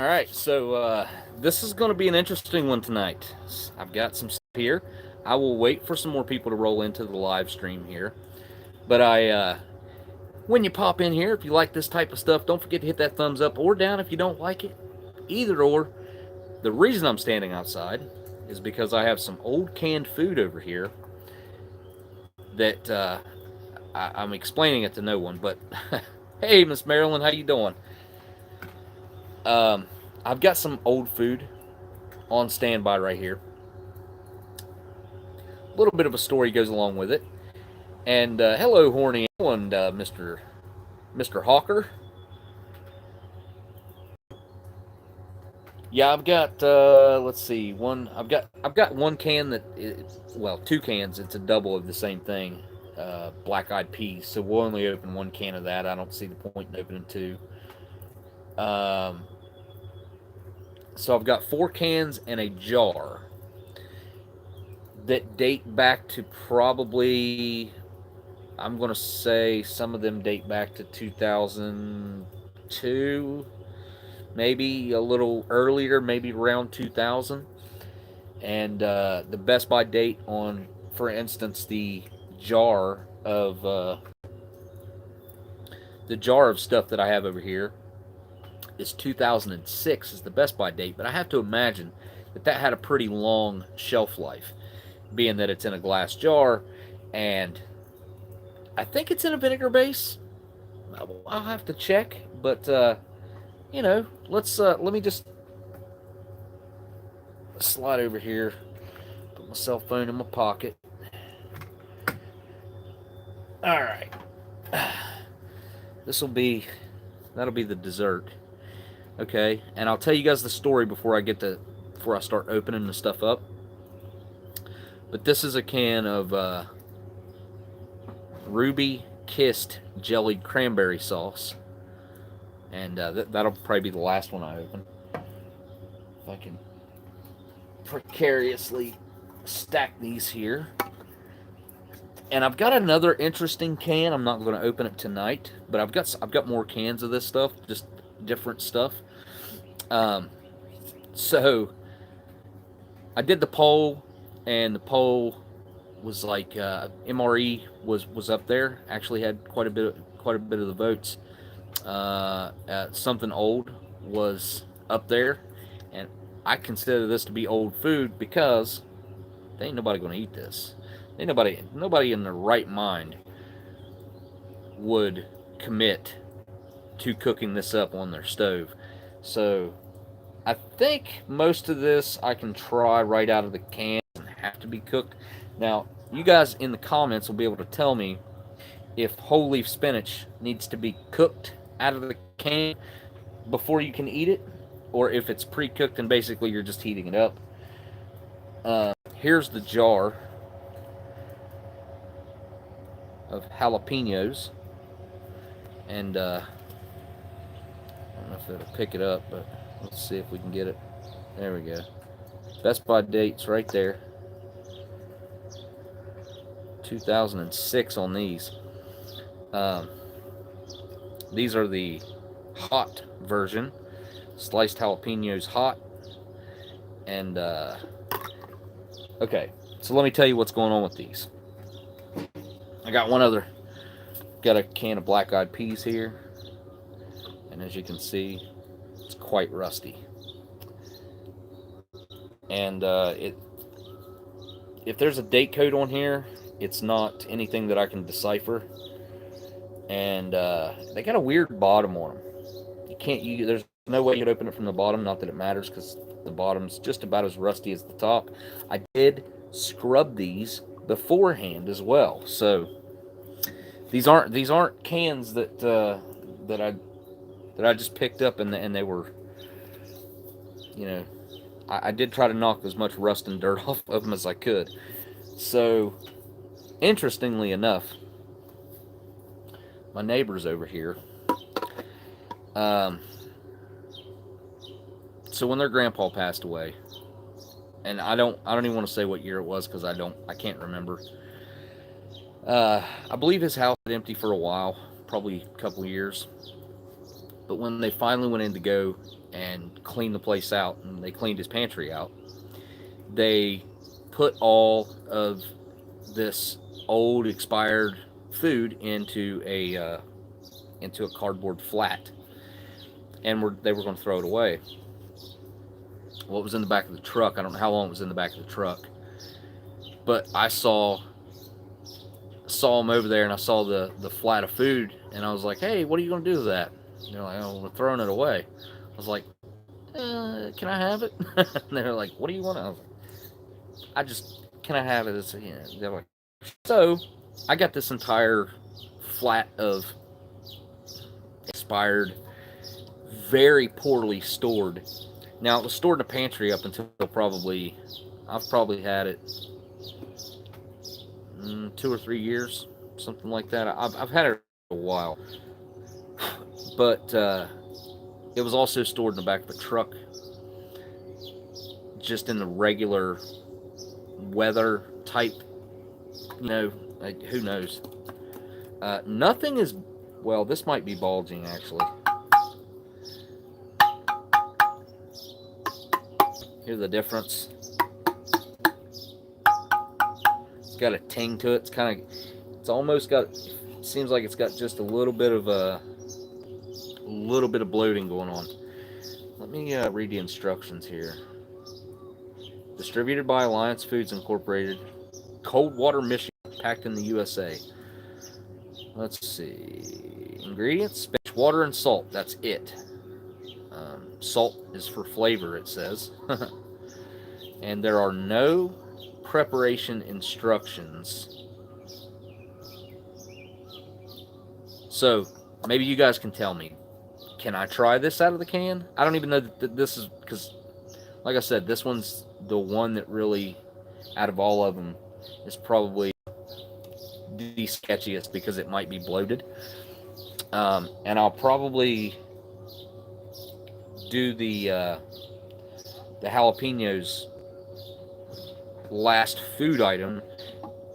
All right, so this is going to be an interesting one tonight. I've got some stuff here. I will wait for some more people to roll into the live stream here. But when you pop in here, if you like this type of stuff, don't forget to hit that thumbs up or down if you don't like it. Either or. The reason I'm standing outside is because I have some old canned food over here that I'm explaining it to no one. But hey, Miss Marilyn, how you doing? Um, I've got some old food on standby right here. A little bit of a story goes along with it. And hello, Horny and Mr. Hawker. Yeah, I've got let's see, I've got one can that well, two cans. It's a double of the same thing, black eyed peas. So we'll only open one can of that. I don't see the point in opening two. Um, so I've got four cans and a jar that date back to probably, I'm going to say some of them date back to 2002, maybe a little earlier, maybe around 2000. And the best by date on, for instance, jar of the jar of stuff that I have over here is 2006 is the best by date. But I have to imagine that had a pretty long shelf life, being that it's in a glass jar, and I think it's in a vinegar base. I'll have to check, but let me just slide over here, put my cell phone in my pocket. All right, that'll be the dessert. Okay, and I'll tell you guys the story before I start opening the stuff up. But this is a can of Ruby Kissed jellied cranberry sauce, and that'll probably be the last one I open. If I can precariously stack these here. And I've got another interesting can. I'm not going to open it tonight, but I've got more cans of this stuff, just different stuff. So I did the poll, and the poll was like MRE was up there. Actually had quite a bit of the votes. Something old was up there, and I consider this to be old food because there ain't nobody going to eat this. Ain't nobody in their right mind would commit to cooking this up on their stove. So I think most of this I can try right out of the can. It doesn't have to be cooked. Now, you guys in the comments will be able to tell me if whole leaf spinach needs to be cooked out of the can before you can eat it, or if it's pre-cooked and basically you're just heating it up. Here's the jar of jalapeños, and I don't know if it'll pick it up, but let's see if we can get it. There we go. Best by dates right there. 2006 on these. These are the hot version. Sliced jalapenos hot. And, okay. So let me tell you what's going on with these. I got got a can of black eyed peas here. And as you can see, it's quite rusty. And if there's a date code on here, it's not anything that I can decipher. And they got a weird bottom on them. There's no way you could open it from the bottom. Not that it matters, because the bottom's just about as rusty as the top. I did scrub these beforehand as well. So these aren't cans that I just picked up and they were, I did try to knock as much rust and dirt off of them as I could. So, interestingly enough, my neighbors over here, so when their grandpa passed away, and I don't even want to say what year it was because I can't remember. I believe his house was empty for a while, probably a couple years. But when they finally went in to go and clean the place out, and they cleaned his pantry out, they put all of this old expired food into a cardboard flat, and they were going to throw it away. What was in the back of the truck? I don't know how long it was in the back of the truck, but I saw them over there, and I saw the flat of food, and I was like, "Hey, what are you going to do with that?" And they're like, "Oh, we're throwing it away." I was like, "Can I have it?" And they're like, "What do you want?" I was like, "Can I have it?" It's, you know, they're like, so I got this entire flat of expired, very poorly stored. Now, it was stored in a pantry up until I've probably had it 2 or 3 years, something like that. I've had it a while, but it was also stored in the back of the truck, just in the regular weather type, like, who knows. Nothing is, well, this might be bulging actually. Here's the difference. It's got a ting to it. It's almost got, seems like it's got just a little bit of bloating going on. Let me read the instructions here. Distributed by Alliance Foods Incorporated, Coldwater, Michigan, packed in the USA. Let's see. Ingredients: spinach, water, and salt. That's it. Salt is for flavor, it says. And there are no preparation instructions. So maybe you guys can tell me, can I try this out of the can? I don't even know that this is, because like I said, this one's the one that really, out of all of them, is probably the sketchiest because it might be bloated. And I'll probably do the jalapeños last food item,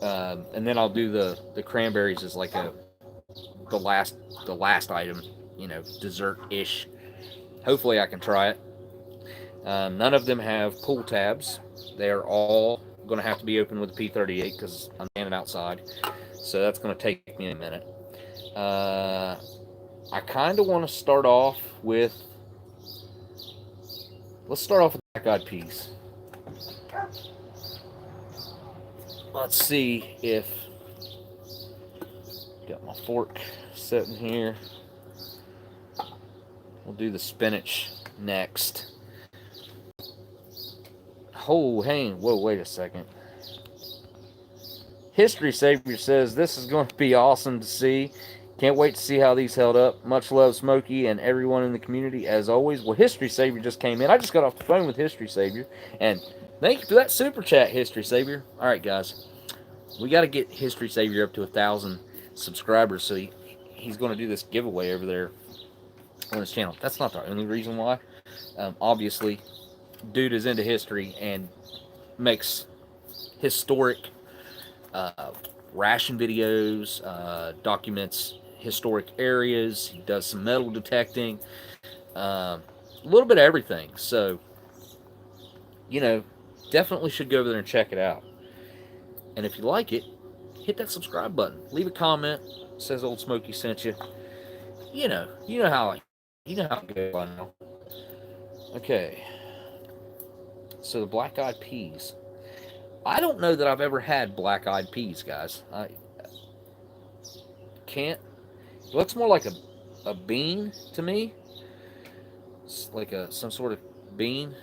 and then I'll do the cranberries as like the last item, dessert-ish. Hopefully I can try it. None of them have pull tabs. They are all going to have to be open with a P38 because I'm standing outside, so that's going to take me a minute. I kind of want to start off with, let's start off with black-eyed peas. Let's see if, got my fork sitting here. We'll do the spinach next. Oh, hang, whoa, wait a second. History Savior says, this is going to be awesome to see. Can't wait to see how these held up. Much love, Smokey, and everyone in the community, as always. Well, History Savior just came in. I just got off the phone with History Savior, and thank you for that super chat, History Savior. All right, guys. We got to get History Savior up to 1,000 subscribers, so he's going to do this giveaway over there on his channel. That's not the only reason why. Obviously, dude is into history and makes historic ration videos, documents historic areas. He does some metal detecting, a little bit of everything. So, definitely should go over there and check it out. And if you like it, hit that subscribe button. Leave a comment. Says Oldsmokey sent you. You know how it goes by now. Okay. So the black-eyed peas. I don't know that I've ever had black-eyed peas, guys. I can't. It looks more like a bean to me. It's like some sort of bean.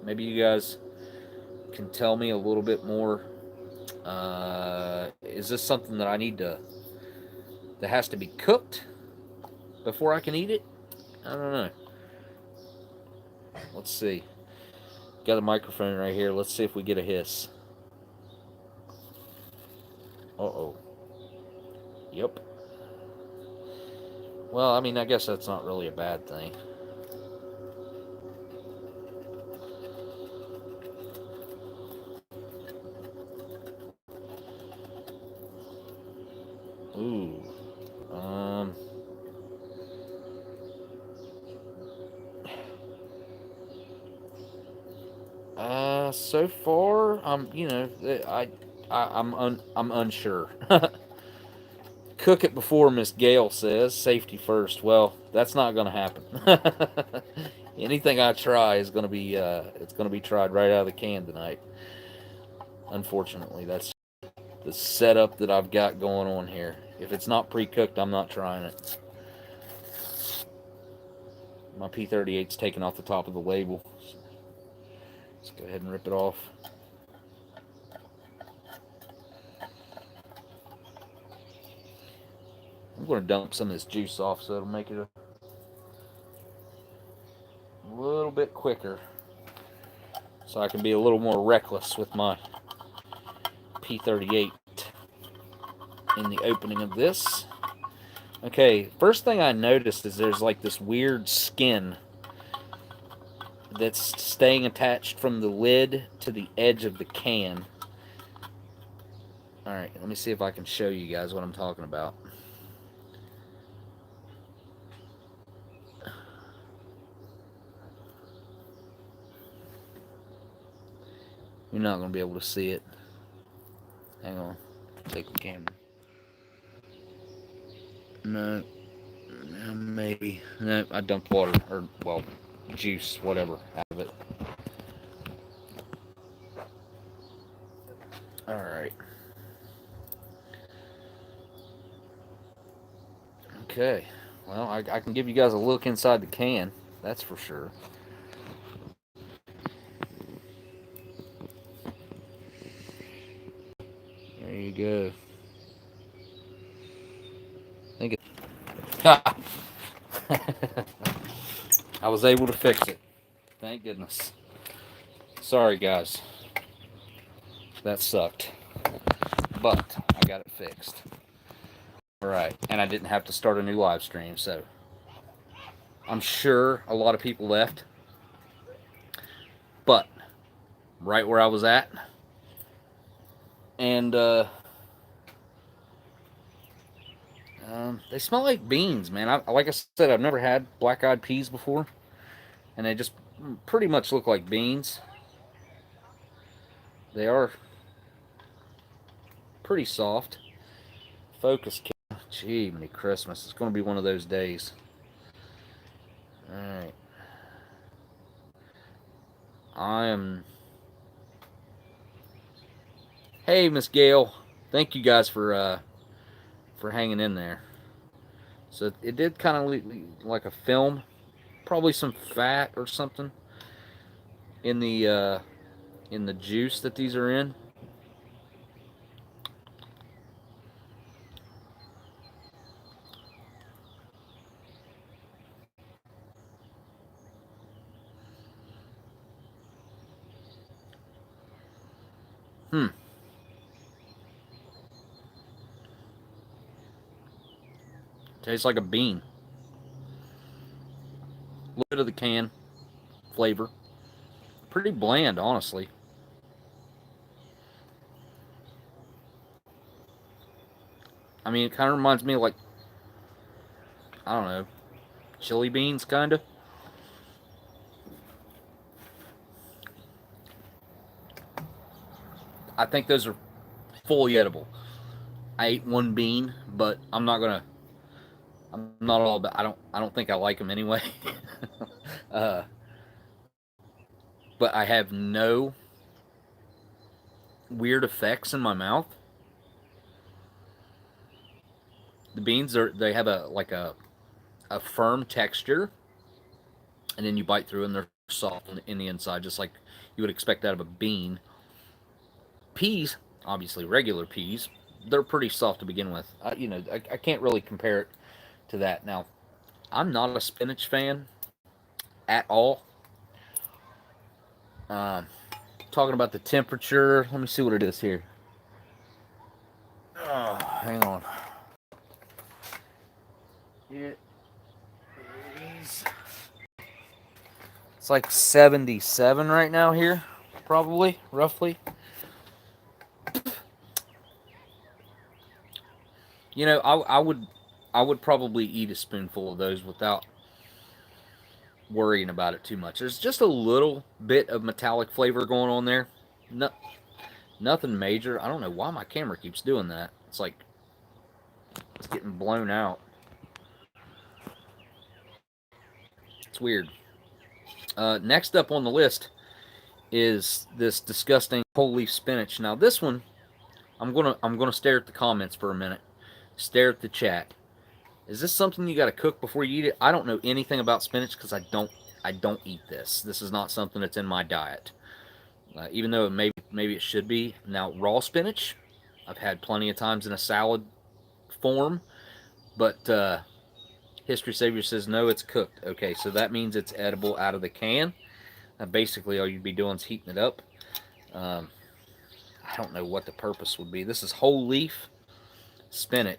Maybe you guys can tell me a little bit more. Is this something that I need that has to be cooked before I can eat it? I don't know. Let's see. Got a microphone right here. Let's see if we get a hiss. Uh-oh. Yep. Well, I mean, I guess that's not really a bad thing. Ooh. So far, you know, I'm unsure. Cook it before, Miss Gale says. Safety first. Well, that's not going to happen. Anything I try is going to be, it's going to be tried right out of the can tonight. Unfortunately, that's the setup that I've got going on here. If it's not pre-cooked, I'm not trying it. My P38's taken off the top of the label. Let's go ahead and rip it off. I'm going to dump some of this juice off so it'll make it a little bit quicker, so I can be a little more reckless with my P38 in the opening of this. Okay, first thing I noticed is there's like this weird skin that's staying attached from the lid to the edge of the can. Alright, let me see if I can show you guys what I'm talking about. You're not going to be able to see it. Hang on. Take the camera. No. Maybe. No, I dumped water, or, well, juice, whatever, out of it. Alright. Okay. Well, I can give you guys a look inside the can. That's for sure. There you go. I think it... I was able to fix it. Thank goodness. Sorry, guys. That sucked. But I got it fixed. Alright. And I didn't have to start a new live stream, so I'm sure a lot of people left. But right where I was at, and they smell like beans, man. Like I said, I've never had black-eyed peas before, and they just pretty much look like beans. They are pretty soft. Focus. Gee, many Christmas. It's going to be one of those days. Alright. I am... Hey, Miss Gale. Thank you guys for hanging in there. So it did kind of look like a film. Probably some fat or something in the juice that these are in. Tastes like a bean. A little bit of the can flavor. Pretty bland, honestly. I mean, it kind of reminds me of, like, I don't know, chili beans, kind of. I think those are fully edible. I ate one bean, but I'm not all about. I don't think I like them anyway. uh, but I have no weird effects in my mouth. The beans they have a firm texture, and then you bite through and they're soft in the inside, just like you would expect out of a bean. Peas, obviously regular peas, they're pretty soft to begin with. I can't really compare it to that. Now, I'm not a spinach fan at all. Talking about the temperature, let me see what it is here. Oh, hang on. It is. It's like 77 right now here, probably, roughly. You know, I would probably eat a spoonful of those without worrying about it too much. There's just a little bit of metallic flavor going on there. No, nothing major. I don't know why my camera keeps doing that. It's like it's getting blown out. It's weird. Next up on the list is this disgusting whole leaf spinach. Now this one, I'm gonna stare at the comments for a minute. Stare at the chat. Is this something you got to cook before you eat it? I don't know anything about spinach because I don't eat this. This is not something that's in my diet. Even though maybe it should be. Now raw spinach, I've had plenty of times in a salad form, but History Savior says no, it's cooked. Okay, so that means it's edible out of the can. Basically, all you'd be doing is heating it up. I don't know what the purpose would be. This is whole leaf spinach.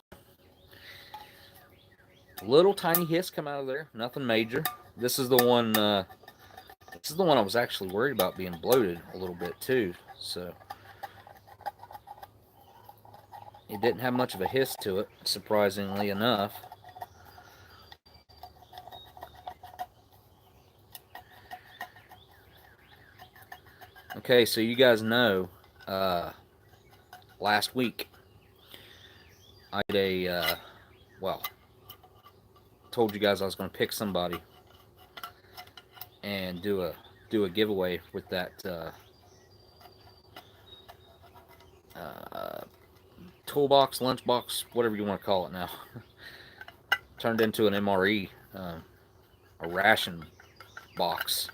Little tiny hiss come out of there. Nothing major. This is the one. This is the one I was actually worried about being bloated a little bit too. So it didn't have much of a hiss to it, surprisingly enough. Okay, so you guys know, last week I did a well, told you guys I was going to pick somebody and do a giveaway with that toolbox, lunchbox, whatever you want to call it now. Turned into an MRE, a ration box.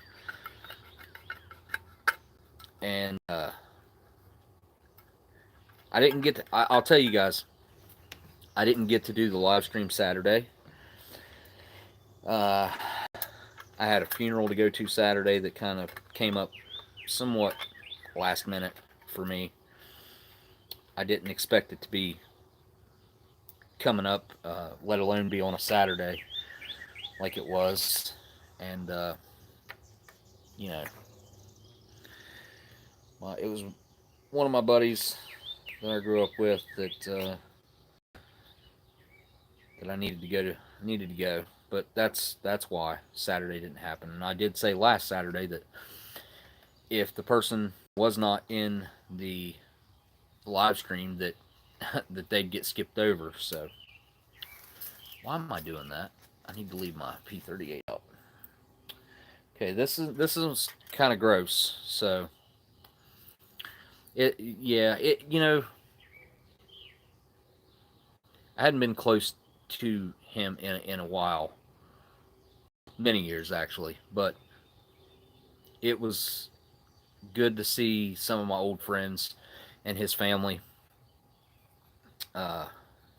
And I didn't get to, I'll tell you guys, I didn't get to do the live stream Saturday. I had a funeral to go to Saturday that kind of came up somewhat last minute for me. I didn't expect it to be coming up, let alone be on a Saturday like it was. And, you know, it was one of my buddies that I grew up with that I needed to go. But that's why Saturday didn't happen. And I did say last Saturday that if the person was not in the live stream, that that they'd get skipped over. So why am I doing that? I need to leave my P38 out. Okay, this is kind of gross. So it you know, I hadn't been close to him in a while, many years actually, but it was good to see some of my old friends and his family.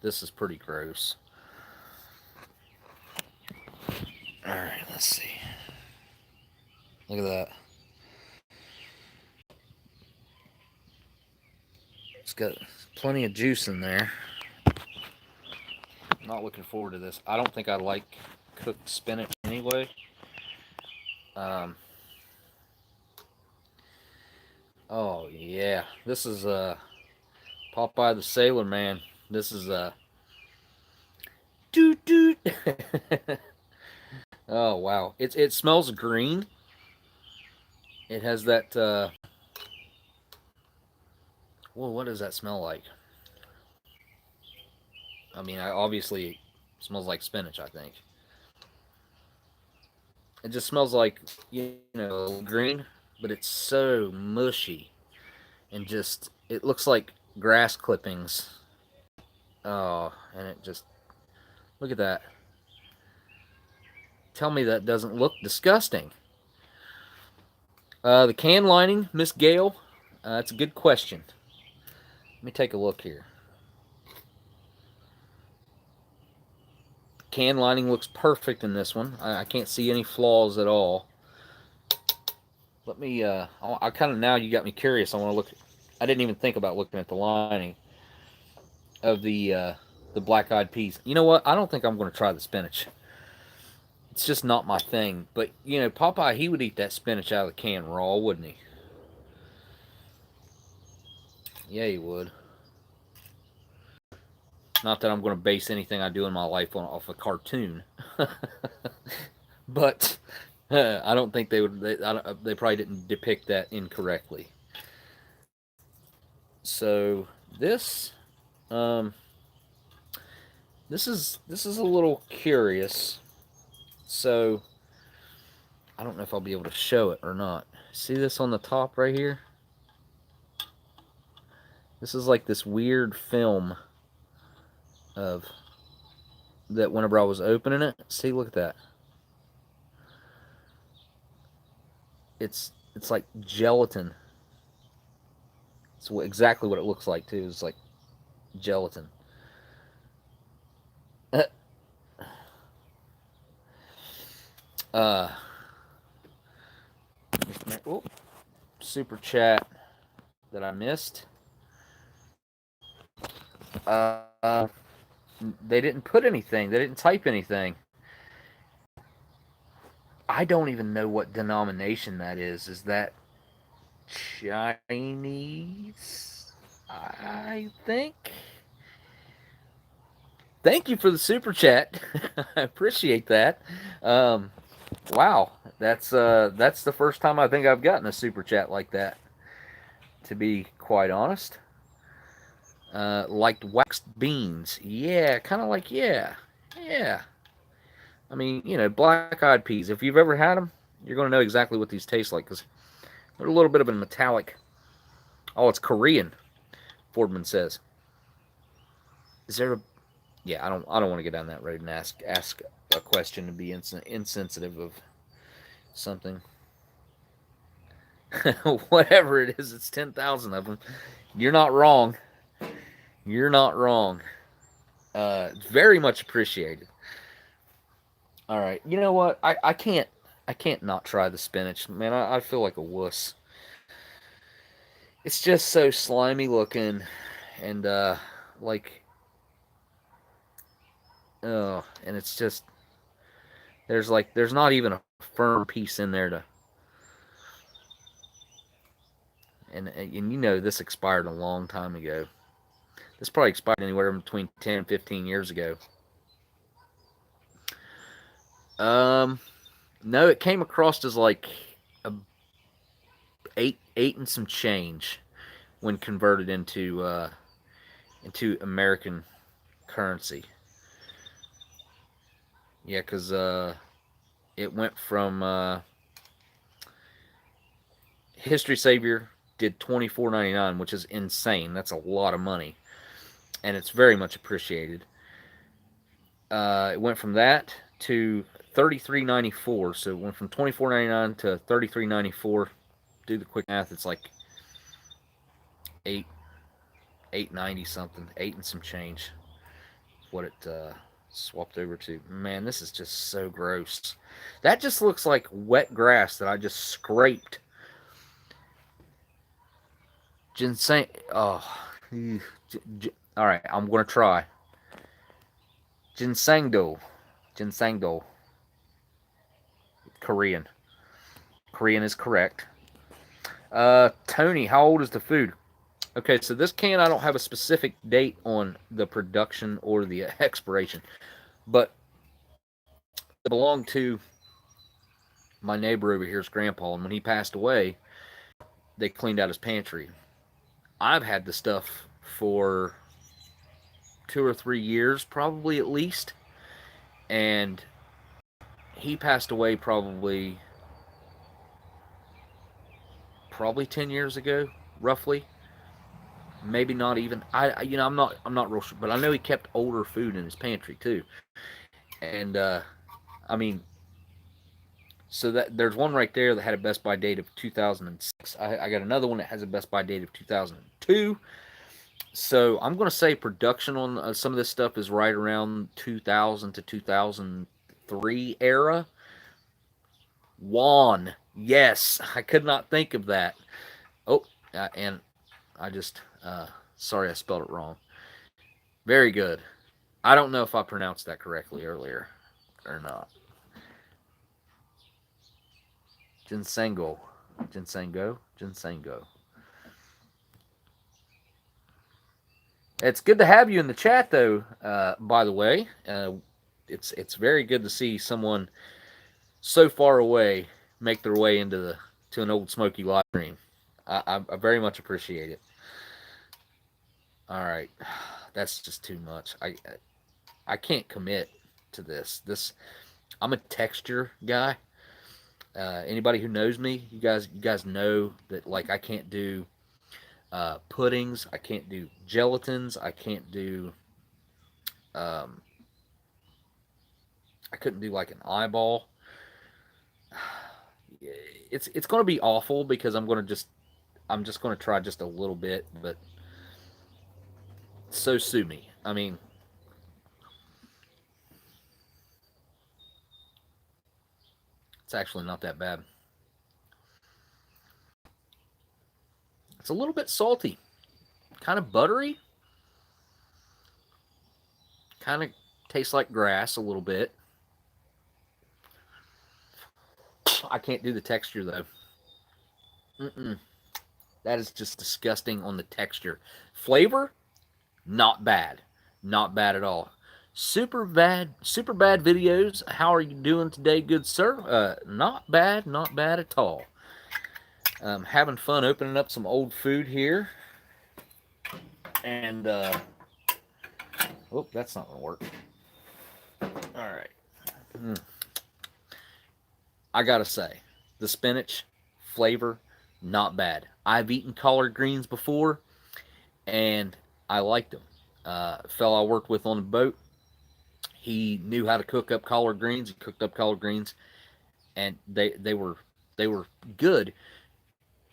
This is pretty gross. All right, let's see. Look at that. It's got plenty of juice in there. I'm not looking forward to this. I don't think I like cooked spinach anyway. Oh yeah, this is Popeye the Sailor Man. This is doot doot. Oh wow, it smells green. It has that. Well, what does that smell like? I mean, obviously it smells like spinach. I think it just smells like, you know, green, but it's so mushy and just it looks like grass clippings. Oh, and it just look at that. Tell me that doesn't look disgusting. The can lining, Miss Gail. That's a good question. Let me take a look here. Can lining looks perfect in this one. I can't see any flaws at all. Let me, I kind of, now you got me curious. I want to look. I didn't even think about looking at the lining of the black-eyed peas. You know what? I don't think I'm going to try the spinach. It's just not my thing. But, you know, Popeye, he would eat that spinach out of the can raw, wouldn't he? Yeah, he would. Not that I'm going to base anything I do in my life off a cartoon. But I don't think they would. They probably didn't depict that incorrectly. So this, um, this is a little curious. So I don't know if I'll be able to show it or not. See this on the top right here? This is like this weird film of that whenever I was opening it. See, look at that. It's like gelatin. It's exactly what it looks like too. It's like gelatin. Uh, oh, super chat that I missed. They didn't put anything. They didn't type anything. I don't even know what denomination that is. Is that Chinese? I think. Thank you for the super chat. I appreciate that. Wow, that's the first time I think I've gotten a super chat like that. To be quite honest, liked waxed beans. Yeah, kind of like yeah. I mean, black-eyed peas. If you've ever had them, you're going to know exactly what these taste like because they're a little bit of a metallic. Oh, it's Korean. Fordman says. Is there a? Yeah, I don't want to get down that road and ask a question to be insensitive of something. Whatever it is, it's 10,000 of them. You're not wrong. You're not wrong. Very much appreciated. All right, you know what? I can't not try the spinach, man. I feel like a wuss. It's just so slimy looking, and like, oh, and it's just there's not even a firm piece in there to. And this expired a long time ago. This probably expired anywhere between 10 and 15 years ago. No, it came across as like a eight and some change when converted into American currency. Yeah, because it went from History Savior did $24.99, which is insane. That's a lot of money, and it's very much appreciated. It went from that to $33.94. So it went from $24.99 to $33.94. Do the quick math. It's like $8.90 something, 8 and some change. What it swapped over to. Man, this is just so gross. That just looks like wet grass that I just scraped. Ginseng. Oh, all right. I'm gonna try. Ginsengdo. Korean. Korean is correct. Tony, how old is the food? Okay, so this can, I don't have a specific date on the production or the expiration, but it belonged to my neighbor over here's grandpa, and when he passed away, they cleaned out his pantry. I've had the stuff for 2 or 3 years, probably at least, and he passed away probably 10 years ago, roughly. Maybe not even. I'm not real sure, but I know he kept older food in his pantry too. And I mean, so that there's one right there that had a best by date of 2006. I got another one that has a best by date of 2002. So I'm going to say production on some of this stuff is right around 2000 to 2003 era. Juan, yes, I could not think of that. Oh, and I just sorry I spelled it wrong. Very good. I don't know if I pronounced that correctly earlier or not. Ginsenggo. It's good to have you in the chat, though. By the way, it's very good to see someone so far away make their way into an Oldsmokey live stream. I very much appreciate it. All right, that's just too much. I can't commit to this. I'm a texture guy. Anybody who knows me, you guys know that like I can't do puddings. I can't do gelatins. I can't do. Um, I couldn't do like an eyeball. It's going to be awful because I'm just going to try just a little bit, but so sue me. I mean, it's actually not that bad. It's a little bit salty, kind of buttery, kind of tastes like grass a little bit. I can't do the texture though. Mm-mm. That is just disgusting on the texture. Flavor, not bad. Not bad at all. Super bad videos. How are you doing today, good sir? Not bad, not bad at all. Having fun opening up some old food here. And, oh, that's not going to work. All right. I got to say, the spinach flavor, not bad. I've eaten collard greens before, and I liked them. A fellow I worked with on the boat, he knew how to cook up collard greens. He cooked up collard greens, and they were good.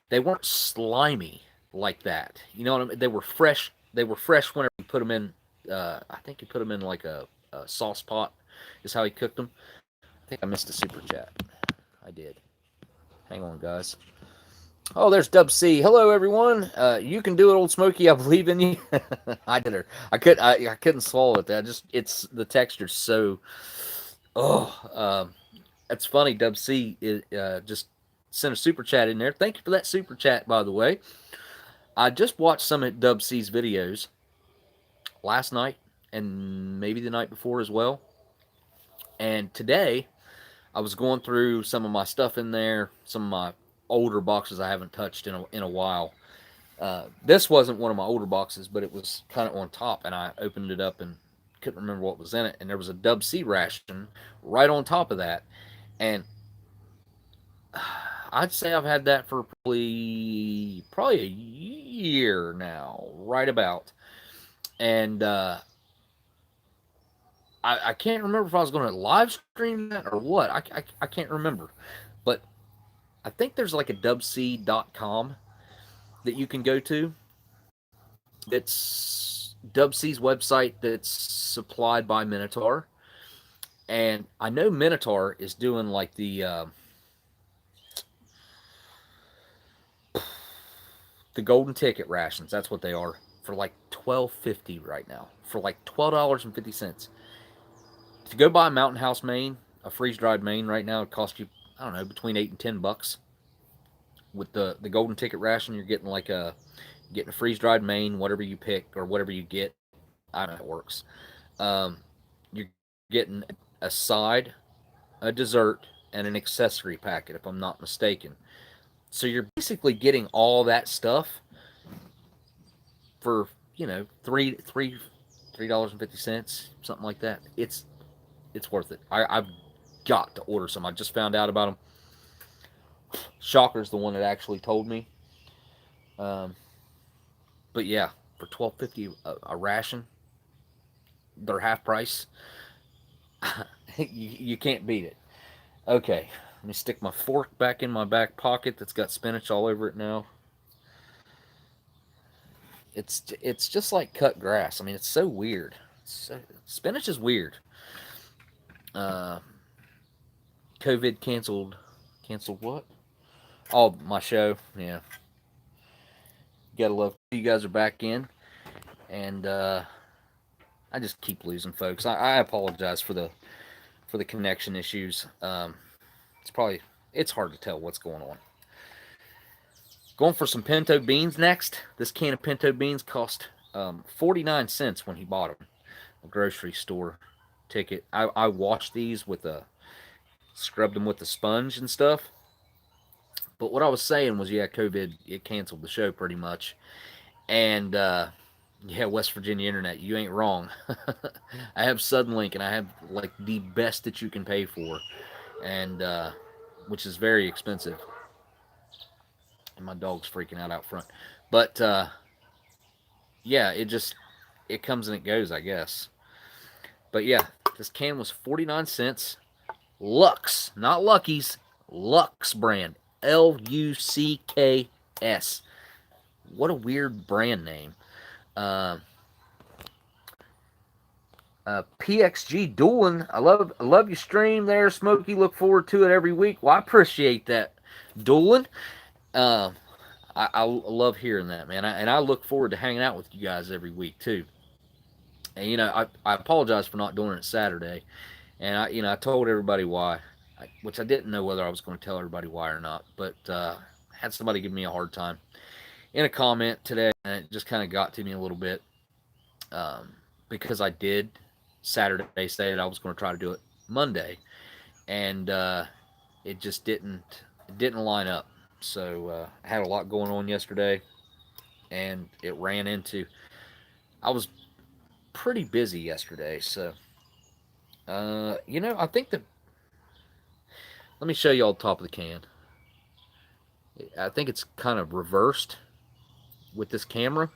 They weren't slimy like that. You know what I mean? They were fresh. They were fresh whenever you put them in. I think he put them in like a sauce pot. Is how he cooked them. I think I missed a super chat. I did. Hang on, guys. Oh, there's Dub C. Hello, everyone. You can do it, Oldsmokey. I believe in you. I did her. I couldn't swallow it. It's the texture's so. Oh, it's funny. Dub C just sent a super chat in there. Thank you for that super chat, by the way. I just watched some of Dub C's videos last night and maybe the night before as well. And today, I was going through some of my stuff in there, some of my older boxes I haven't touched in a while. This wasn't one of my older boxes, but it was kind of on top, and I opened it up and couldn't remember what was in it. And there was a Dub C ration right on top of that. And I'd say I've had that for probably a year now, right about. And I can't remember if I was going to live stream that or what. I can't remember. But I think there's like a dubc.com that you can go to. It's Dubc's website that's supplied by Minotaur. And I know Minotaur is doing like the golden ticket rations. That's what they are, for like $12.50 right now. For like $12.50. To go buy a Mountain House main, a freeze-dried main right now, it costs you, I don't know, between $8 and $10. With the golden ticket ration, you're getting like a freeze-dried main, whatever you pick or whatever you get. I don't know how it works. You're getting a side, a dessert, and an accessory packet, if I'm not mistaken. So you're basically getting all that stuff for, $3.50, something like that. It's worth it. I've got to order some. I just found out about them. Shocker's the one that actually told me. But yeah, for $12.50 a ration, they're half price. you can't beat it. Okay, let me stick my fork back in my back pocket that's got spinach all over it now. It's just like cut grass. I mean, it's so weird. Spinach is weird. COVID canceled what? Oh, my show. Yeah. Gotta love you guys are back in. And I just keep losing folks. I apologize for the connection issues. It's hard to tell what's going on. Going for some pinto beans next. This can of pinto beans cost 49 cents when he bought them. A grocery store ticket. I washed these with a scrubbed them with the sponge and stuff. But what I was saying was, yeah, COVID, it canceled the show pretty much. And, yeah, West Virginia internet, you ain't wrong. I have Suddenlink, and I have, like, the best that you can pay for, and, which is very expensive. And my dog's freaking out front. But, yeah, it comes and it goes, I guess. But, yeah, this can was 49 cents. Lux, not Lucky's, Lux brand. Lucks. What a weird brand name. PXG Doolin, I love your stream there, Smokey. Look forward to it every week. Well, I appreciate that, Doolin. I love hearing that, man. And I look forward to hanging out with you guys every week too. And I apologize for not doing it Saturday. And I told everybody why, which I didn't know whether I was going to tell everybody why or not. But had somebody give me a hard time in a comment today, and it just kind of got to me a little bit, because I did Saturday say that I was going to try to do it Monday, and it just didn't line up. So I had a lot going on yesterday, and it ran into. I was pretty busy yesterday, so I think that. Let me show you all the top of the can. I think it's kind of reversed with this camera,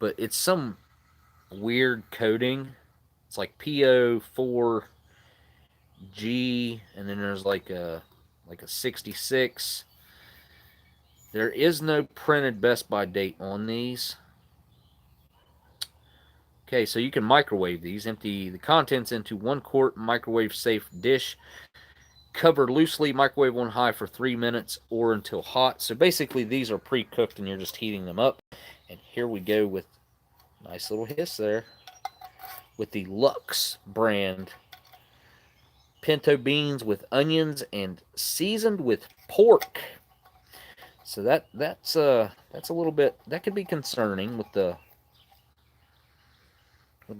but it's some weird coding. It's like PO4G, and then there's like a 66. There is no printed Best By date on these. Okay, so you can microwave these. Empty the contents into 1 quart microwave safe dish. Cover loosely, microwave on high for 3 minutes or until hot. So basically these are pre-cooked and you're just heating them up. And here we go with nice little hiss there with the Lux brand pinto beans with onions and seasoned with pork. So that's a little bit, that could be concerning with the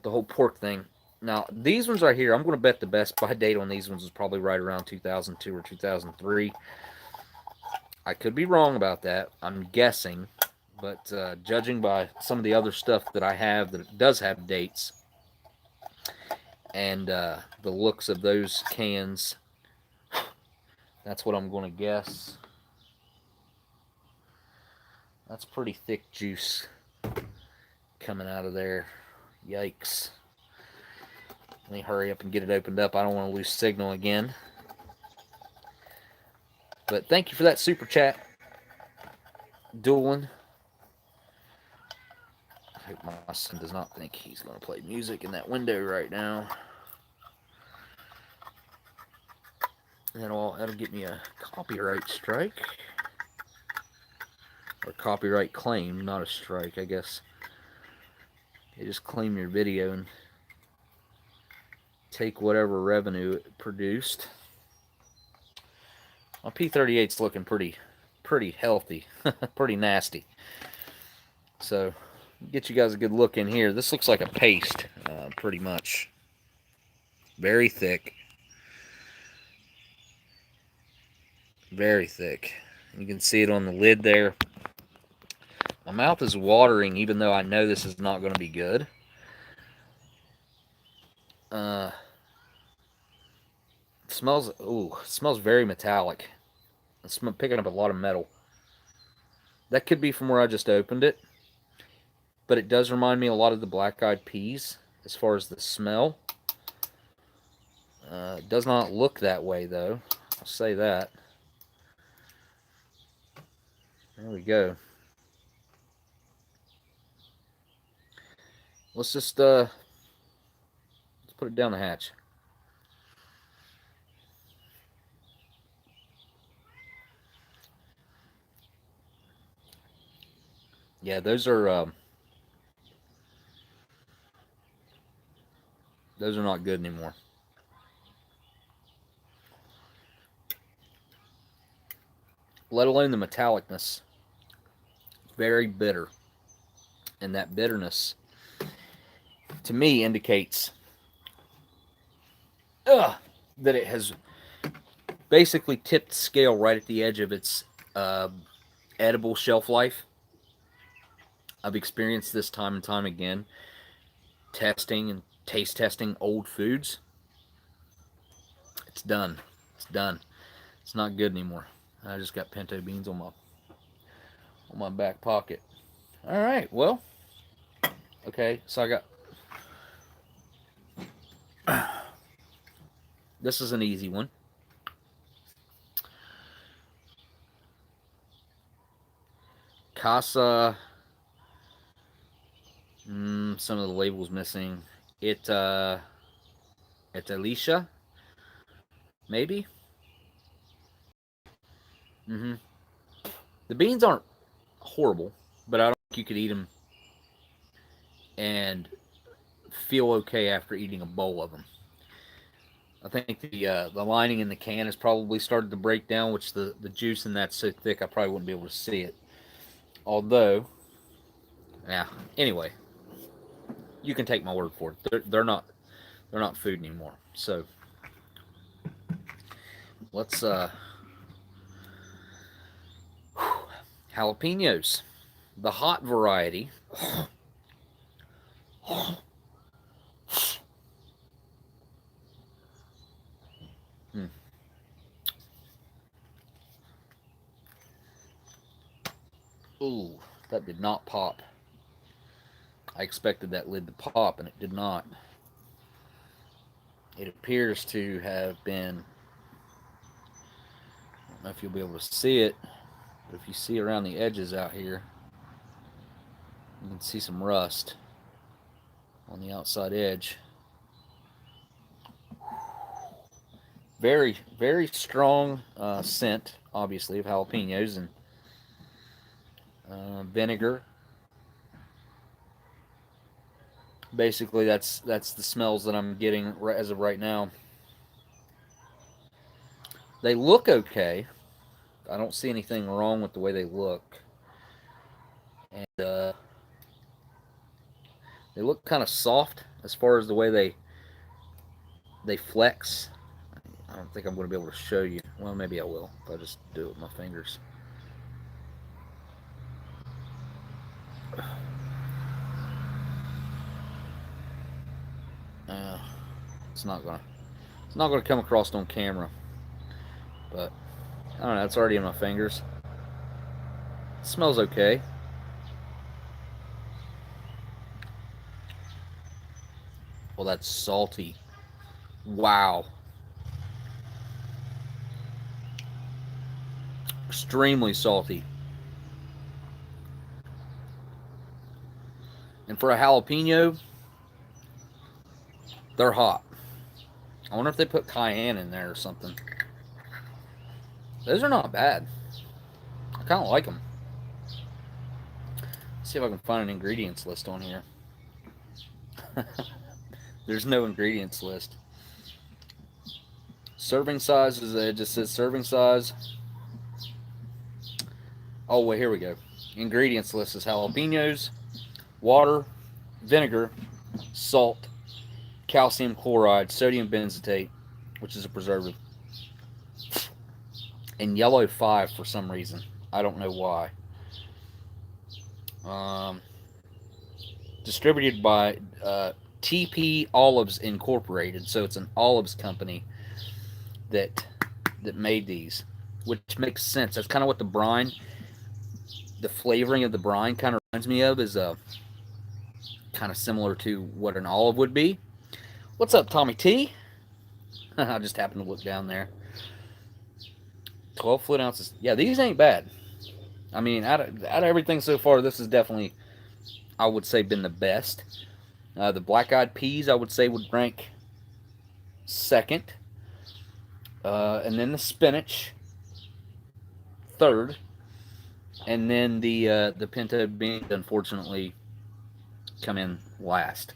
whole pork thing. Now, these ones right here, I'm going to bet the Best By date on these ones is probably right around 2002 or 2003. I could be wrong about that. I'm guessing. But judging by some of the other stuff that I have that does have dates, and the looks of those cans, that's what I'm going to guess. That's pretty thick juice coming out of there. Yikes. Let me hurry up and get it opened up. I don't want to lose signal again. But thank you for that super chat, Doolin. I hope my son does not think he's going to play music in that window right now. That'll get me a copyright strike. Or copyright claim, not a strike, I guess. They just claim your video and take whatever revenue it produced. My P38's looking pretty healthy, pretty nasty. So, get you guys a good look in here. This looks like a paste, pretty much. Very thick. Very thick. You can see it on the lid there. My mouth is watering, even though I know this is not going to be good. It smells very metallic. It's picking up a lot of metal. That could be from where I just opened it. But it does remind me a lot of the black-eyed peas as far as the smell. It does not look that way, though. I'll say that. There we go. Let's just let's put it down the hatch. Yeah, those are not good anymore. Let alone the metallicness. Very bitter. And that bitterness, to me, indicates that it has basically tipped scale right at the edge of its edible shelf life. I've experienced this time and time again, testing and taste testing old foods. It's done. It's done. It's not good anymore. I just got pinto beans on my back pocket. All right. Well, okay. So I got this is an easy one. Casa. Some of the labels missing. It's Alicia. Maybe. Mm-hmm. The beans aren't horrible, but I don't think you could eat them and feel okay after eating a bowl of them. I think the lining in the can has probably started to break down, which the juice in that's so thick I probably wouldn't be able to see it. Although, yeah. Anyway, you can take my word for it. They're not food anymore. So let's jalapeños, the hot variety. Ooh, that did not pop. I expected that lid to pop, and it did not. It appears to have been, I don't know if you'll be able to see it, but if you see around the edges out here, you can see some rust on the outside edge. Very, very strong scent, obviously, of jalapenos and vinegar. Basically, that's the smells that I'm getting as of right now. They look okay. I don't see anything wrong with the way they look. And they look kind of soft as far as the way they flex. I don't think I'm going to be able to show you. Well, maybe I will if I just do it with my fingers. It's not gonna come across on camera, but I don't know. It's already in my fingers. It smells okay. Well, that's salty. Wow. Extremely salty. And for a jalapeno, they're hot. I wonder if they put cayenne in there or something. Those are not bad. I kind of like them. Let's see if I can find an ingredients list on here. There's no ingredients list. Serving size is it just says serving size. Oh wait, here we go. Ingredients list is jalapenos, water, vinegar, salt, calcium chloride, sodium benzoate, which is a preservative, and yellow 5 for some reason. I don't know why. Distributed by TP Olives Incorporated, so it's an olives company that made these, which makes sense. That's kind of what the brine, the flavoring of the brine, kind of reminds me of. Is kind of similar to what an olive would be. What's up, Tommy T? I just happened to look down there. 12 fluid ounces. Yeah, these ain't bad. I mean, out of everything so far, this has definitely, I would say, been the best. The black-eyed peas, I would say, would rank second. And then the spinach, third. And then the pinto beans, unfortunately, come in last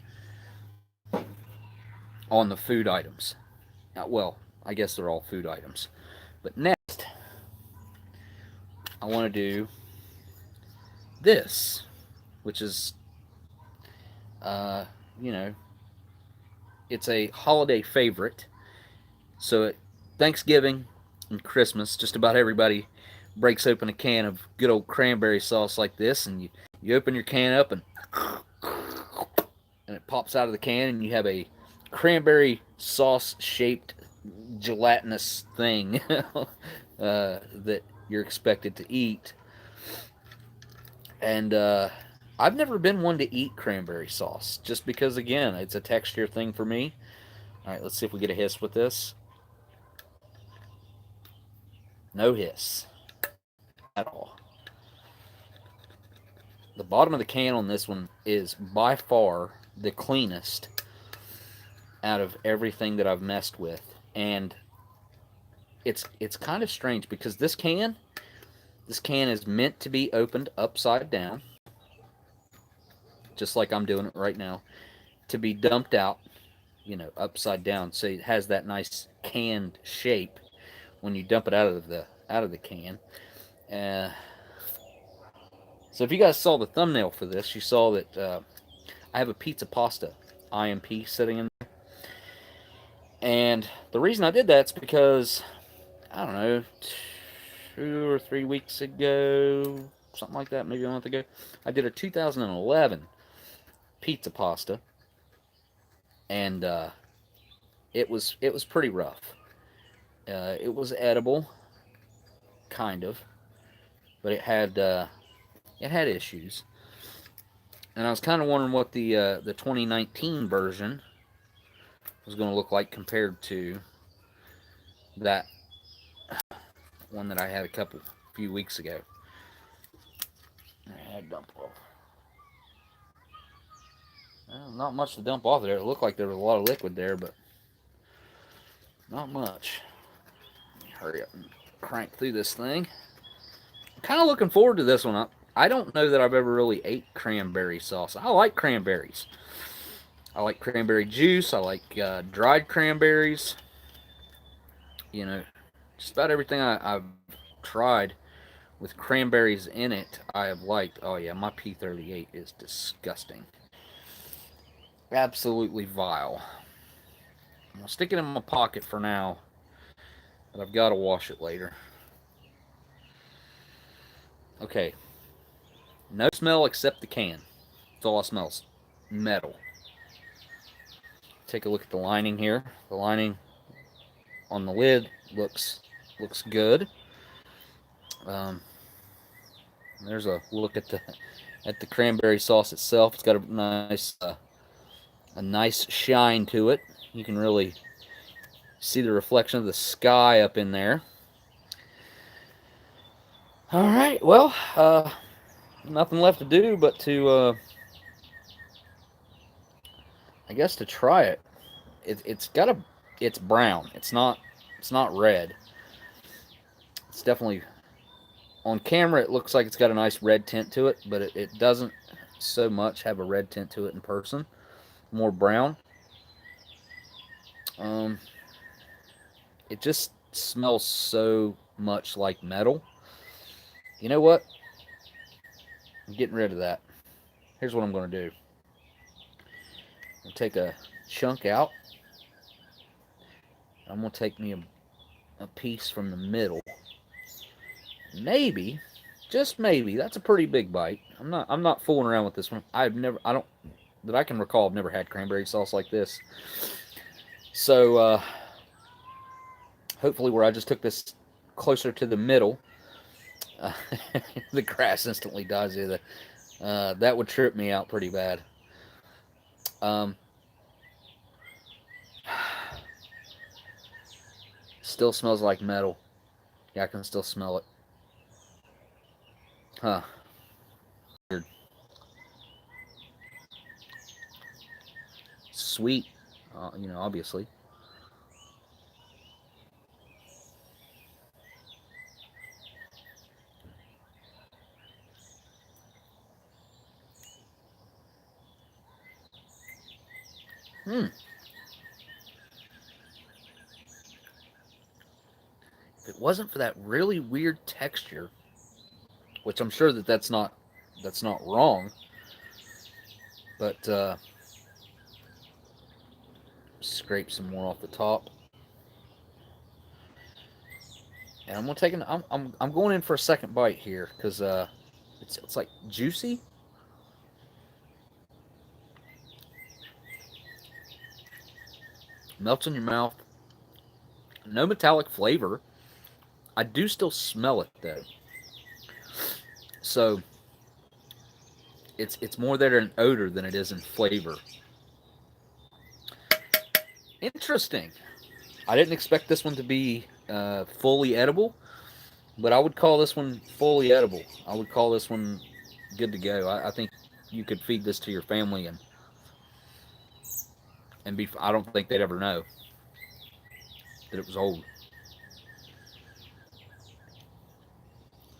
on the food items. Well, I guess they're all food items. But next, I want to do this, which is, it's a holiday favorite. So Thanksgiving, Christmas, just about everybody breaks open a can of good old cranberry sauce like this, and you open your can up and it pops out of the can, and you have a cranberry sauce shaped gelatinous thing that you're expected to eat. And I've never been one to eat cranberry sauce, just because, again, it's a texture thing for me. All right, let's see if we get a hiss with this. No hiss at all. The bottom of the can on this one is by far the cleanest out of everything that I've messed with. And it's kind of strange because this can is meant to be opened upside down, just like I'm doing it right now, to be dumped out, upside down, so it has that nice canned shape when you dump it out of the can. So if you guys saw the thumbnail for this, you saw that I have a pizza pasta IMP sitting in there. And the reason I did that is because, I don't know, 2 or 3 weeks ago, something like that, maybe a month ago, I did a 2011 pizza pasta, and it was pretty rough. It was edible, kind of, but it had issues, and I was kind of wondering what the 2019 version was going to look like compared to that one that I had a few weeks ago. I had dump off. Well, not much to dump off there. It looked like there was a lot of liquid there, but not much. Let me hurry up and crank through this thing. I'm kind of looking forward to this one. I don't know that I've ever really ate cranberry sauce. I like cranberries. I like cranberry juice. I like dried cranberries. Just about everything I've tried with cranberries in it, I have liked. Oh yeah, my P38 is disgusting. Absolutely vile. I'm going to stick it in my pocket for now, but I've got to wash it later. Okay. No smell except the can. That's all it smells. Metal. Take a look at the lining here. The lining on the lid looks good. There's a look at the cranberry sauce itself. It's got a nice shine to it. You can really see the reflection of the sky up in there. All right, well, nothing left to do but to, I guess, to try it. It's brown. It's not red. It's definitely, on camera it looks like it's got a nice red tint to it, but it doesn't so much have a red tint to it in person. More brown. It just smells so much like metal. You know what? I'm getting rid of that. Here's what I'm going to do. I'm going to take a chunk out. I'm going to take me a piece from the middle. Maybe, just maybe, that's a pretty big bite. I'm not fooling around with this one. That I can recall, I've never had cranberry sauce like this. So, hopefully where I just took this closer to the middle, the grass instantly dies here. That would trip me out pretty bad. Still smells like metal. Yeah, I can still smell it. Huh. Weird. Sweet, obviously. If it wasn't for that really weird texture, which I'm sure that's not wrong, but scrape some more off the top. And I'm gonna take an. I'm going in for a second bite here because it's like juicy. Melts in your mouth. No metallic flavor. I do still smell it though. So it's more there in odor than it is in flavor. Interesting. I didn't expect this one to be fully edible, but I would call this one fully edible. I would call this one good to go. I think you could feed this to your family and be. I don't think they'd ever know that it was old.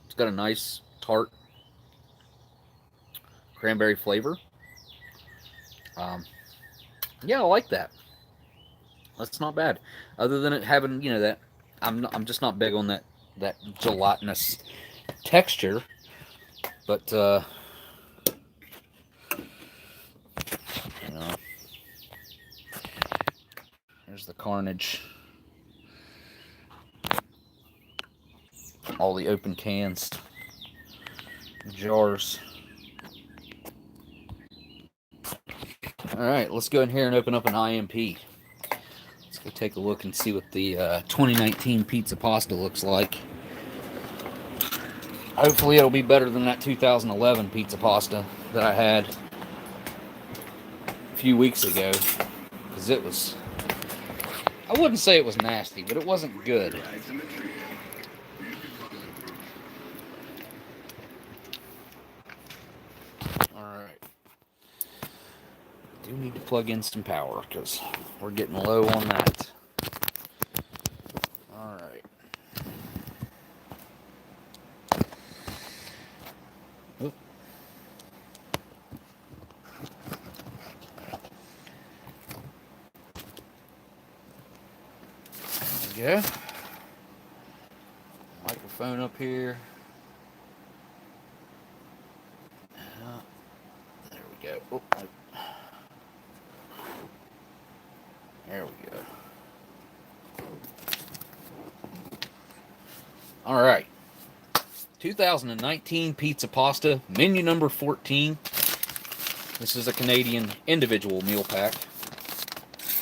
It's got a nice tart cranberry flavor. Um, yeah, I like that. That's not bad. Other than it having, that I'm just not big on that gelatinous texture. But you know, there's the carnage. All the open cans, jars. All right, let's go in here and open up an IMP. Let's go take a look and see what the 2019 pizza pasta looks like. Hopefully it'll be better than that 2011 pizza pasta that I had a few weeks ago. Because it was, I wouldn't say it was nasty, but it wasn't good. Alright. Do need to plug in some power because we're getting low on that. Alright. Oop. There we go. Microphone up here. There we go. Oh, there we go. All right. 2019 pizza pasta, menu number 14. This is a Canadian individual meal pack.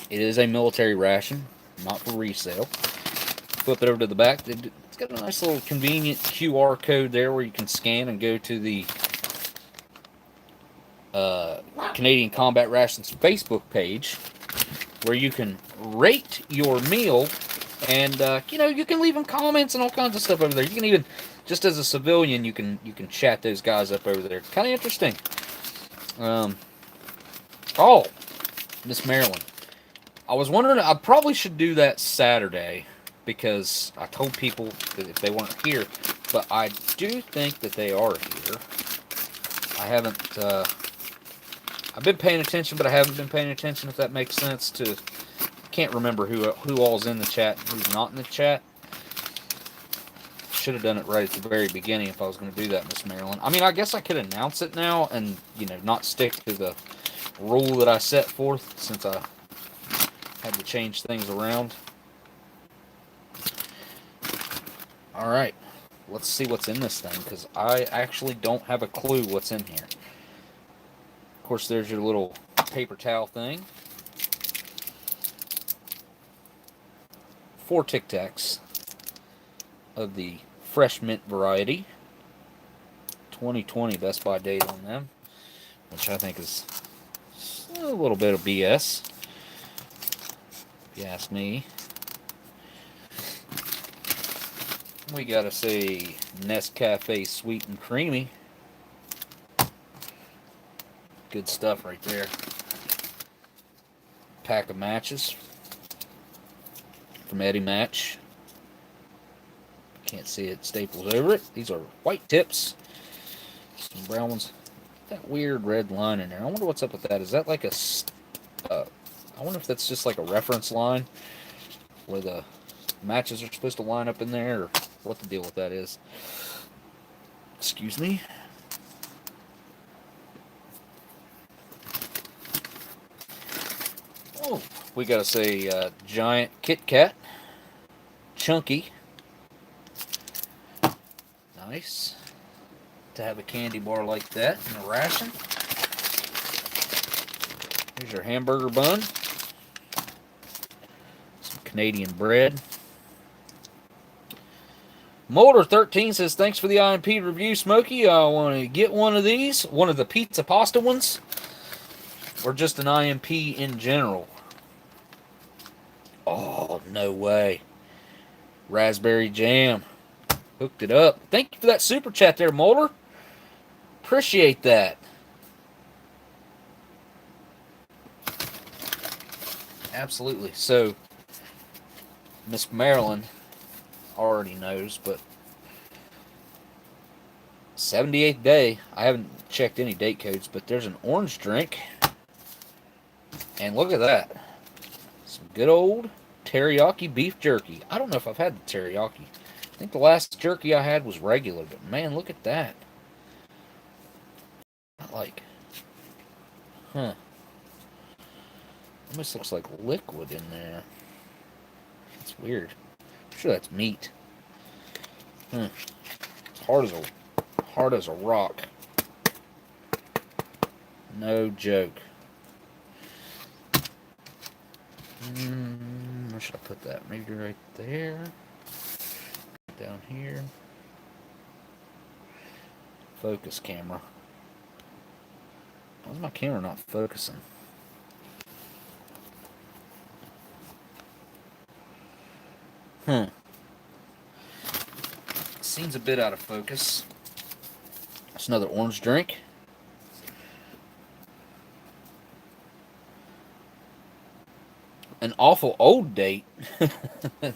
It is a military ration, not for resale. Flip it over to the back. It's got a nice little convenient QR code there where you can scan and go to the Canadian Combat Rations Facebook page where you can rate your meal and you can leave them comments and all kinds of stuff over there. You can even, just as a civilian, you can chat those guys up over there. Kind of interesting. Oh, Miss Marilyn, I was wondering, I probably should do that Saturday because I told people that if they weren't here, but I do think that they are here. I haven't, I've been paying attention, but I haven't been paying attention, if that makes sense. Can't remember who all's in the chat and who's not in the chat. Should have done it right at the very beginning if I was going to do that, Miss Marilyn. I mean, I guess I could announce it now and, not stick to the rule that I set forth since I had to change things around. Alright, let's see what's in this thing, because I actually don't have a clue what's in here. Of course, there's your little paper towel thing. 4 Tic Tacs of the fresh mint variety. 2020 Best By date on them, which I think is a little bit of BS, if you ask me. We gotta say Nescafe Sweet and Creamy. Good stuff right there. Pack of matches from Eddie Match. Can't see it stapled over it. These are white tips. Some brown ones. That weird red line in there. I wonder what's up with that. Is that like a... I wonder if that's just like a reference line where the matches are supposed to line up in there, or what the deal with that is. Excuse me. Oh, we gotta say giant Kit Kat. Chunky. Nice to have a candy bar like that in a ration. Here's your hamburger bun. Some Canadian bread. Molder13 says, thanks for the IMP review, Smokey. I want to get one of these. One of the pizza pasta ones. Or just an IMP in general. Oh, no way. Raspberry jam. Hooked it up. Thank you for that super chat there, Molder. Appreciate that. Absolutely. So, Miss Marilyn already knows, but 78th day. I haven't checked any date codes, but there's an orange drink. And look at that. Some good old teriyaki beef jerky. I don't know if I've had the teriyaki. I think the last jerky I had was regular, but man, look at that. Like, huh. Almost looks like liquid in there. It's weird. I'm sure that's meat. It's hard as a rock. No joke. Where should I put that? Maybe right there. Down here. Focus camera. Why's my camera not focusing? Seems a bit out of focus. It's another orange drink. An awful old date.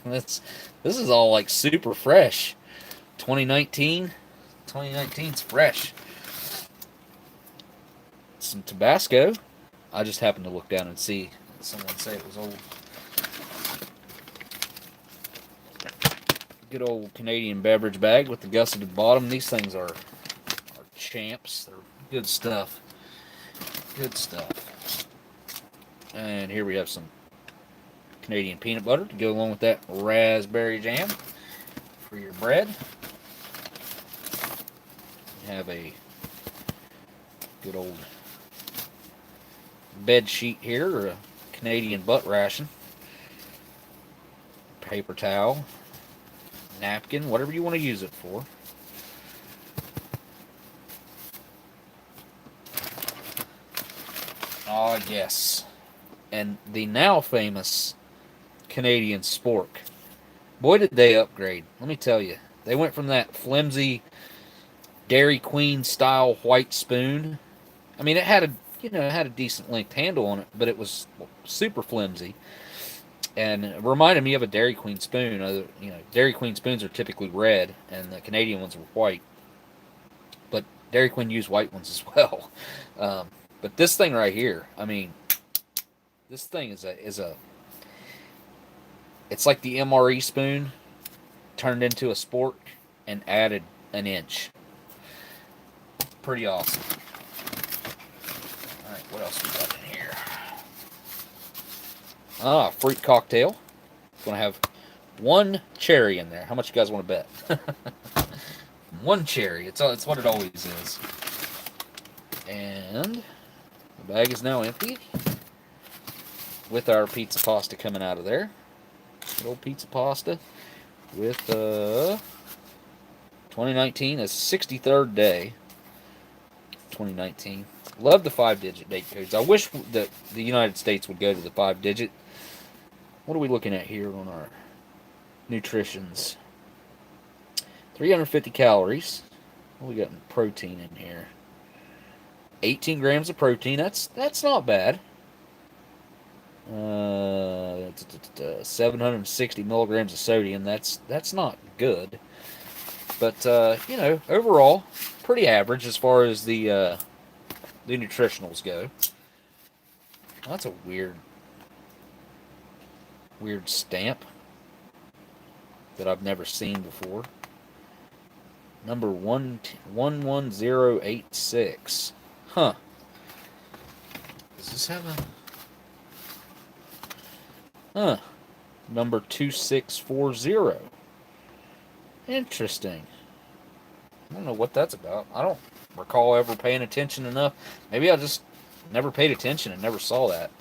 This is all like super fresh. 2019. 2019's fresh. Some Tabasco. I just happened to look down and see someone say it was old. Good old Canadian beverage bag with the gusseted bottom. These things are champs. They're good stuff. Good stuff. And here we have some Canadian peanut butter to go along with that raspberry jam for your bread. You have a good old bed sheet here, or a Canadian butt ration. Paper towel. Napkin, whatever you want to use it for. Ah, yes. And the now famous Canadian spork. Boy, did they upgrade. Let me tell you. They went from that flimsy Dairy Queen style white spoon. I mean, it had a decent length handle on it, but it was super flimsy. And it reminded me of a Dairy Queen spoon. Dairy Queen spoons are typically red, and the Canadian ones were white. But Dairy Queen used white ones as well. But this thing right here, I mean, this thing is it's like the MRE spoon turned into a spork and added an inch. Pretty awesome. All right, what else we got in here? Fruit cocktail. It's going to have one cherry in there. How much you guys want to bet? One cherry. It's what it always is. And the bag is now empty, with our pizza pasta coming out of there. Good old pizza pasta with 2019, a 63rd day. 2019. Love the 5-digit date codes. I wish that the United States would go to the 5-digit. What are we looking at here on our nutritions? 350 calories. What we got in protein in here? 18 grams of protein. That's not bad. 760 milligrams of sodium. That's not good. But overall, pretty average as far as the nutritionals go. That's a weird stamp that I've never seen before. Number 11086. Huh. Does this have a... Huh. Number 2640. Interesting. don't know what that's about. I don't recall ever paying attention enough. Maybe I just never paid attention and never saw that.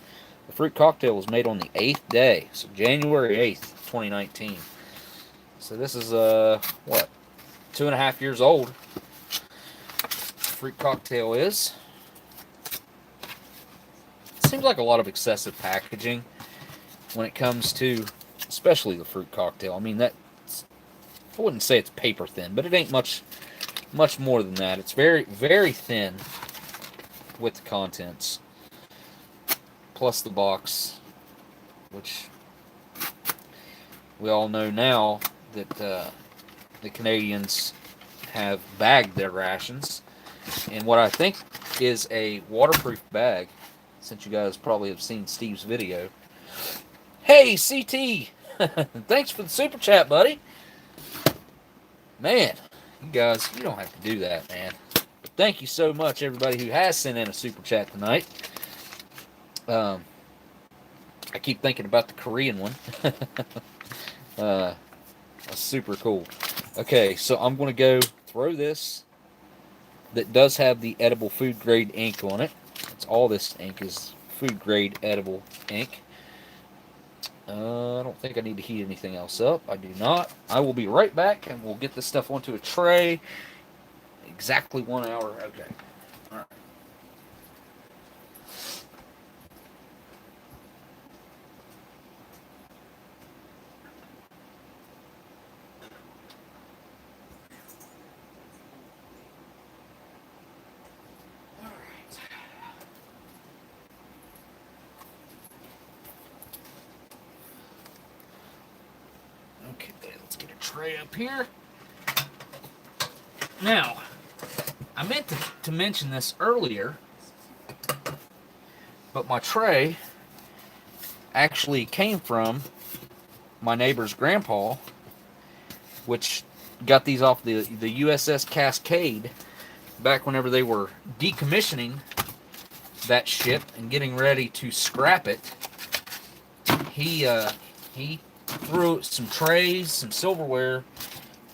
The fruit cocktail was made on the 8th day, so January 8th, 2019. So this is, what, 2.5 years old. Fruit cocktail is. Seems like a lot of excessive packaging when it comes to, especially the fruit cocktail. I mean, I wouldn't say it's paper thin, but it ain't much more than that. It's very, very thin with the contents. Plus the box, which we all know now that the Canadians have bagged their rations in what I think is a waterproof bag, since you guys probably have seen Steve's video. Hey, CT! Thanks for the super chat, buddy. Man, you guys, you don't have to do that, man. But thank you so much, everybody who has sent in a super chat tonight. I keep thinking about the Korean one. That's super cool. Okay, so I'm going to go throw this. That does have the edible food grade ink on it. That's all this ink is, food grade edible ink. I don't think I need to heat anything else up. I do not. I will be right back, and we'll get this stuff onto a tray. Exactly 1 hour. Okay. All right. Okay, let's get a tray up here. Now, I meant to mention this earlier, but my tray actually came from my neighbor's grandpa, which got these off the USS Cascade back whenever they were decommissioning that ship and getting ready to scrap it. He threw some trays, some silverware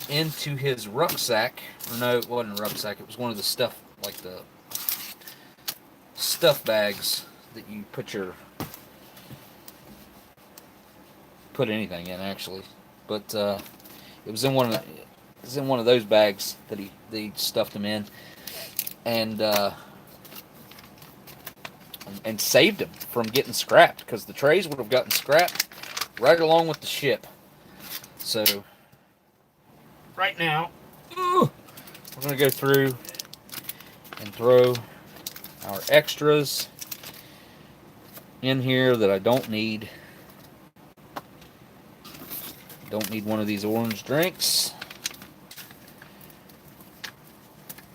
into his rucksack. Or no, it wasn't a rucksack. It was one of the stuff, like the stuff bags that you put anything in, actually. But it was in one of those bags that they stuffed them in, and saved them from getting scrapped, because the trays would have gotten scrapped right along with the ship. So right now, we're going to go through and throw our extras in here that I don't need. Don't need one of these orange drinks.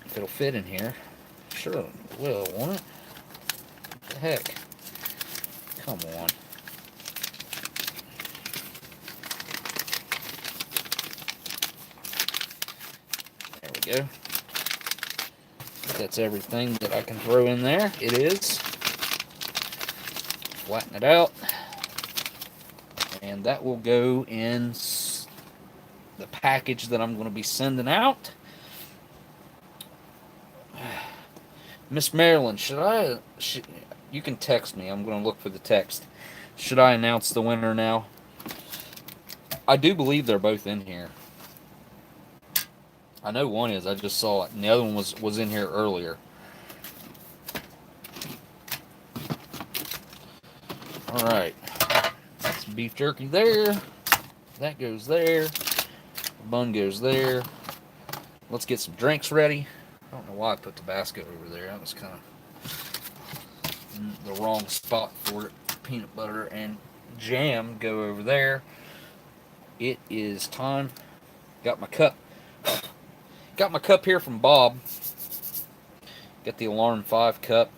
If it'll fit in here. Sure it will, won't it? What the heck? Come on. There we go. That's everything that I can throw in there. It is. Flatten it out. And that will go in the package that I'm going to be sending out. Miss Marilyn, you can text me. I'm going to look for the text. Should I announce the winner now? I do believe they're both in here. I know one is. I just saw it. And the other one was in here earlier. Alright. That's beef jerky there. That goes there. The bun goes there. Let's get some drinks ready. I don't know why I put Tabasco over there. That was kind of the wrong spot for it. Peanut butter and jam go over there. It is time. Got my cup. Got my cup here from Bob. Got the Alarm 5 cup.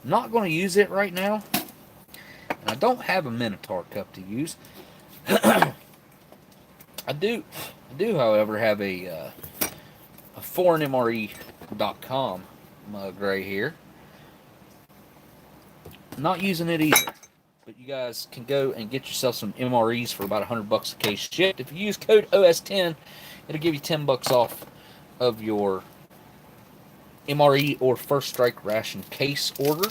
Not going to use it right now. And I don't have a Minotaur cup to use. I do, however, have a foreignmre.com mug right here. Not using it either. But you guys can go and get yourself some MREs for about $100 a case shipped. If you use code OS10, it'll give you $10 off of your MRE or First Strike ration case order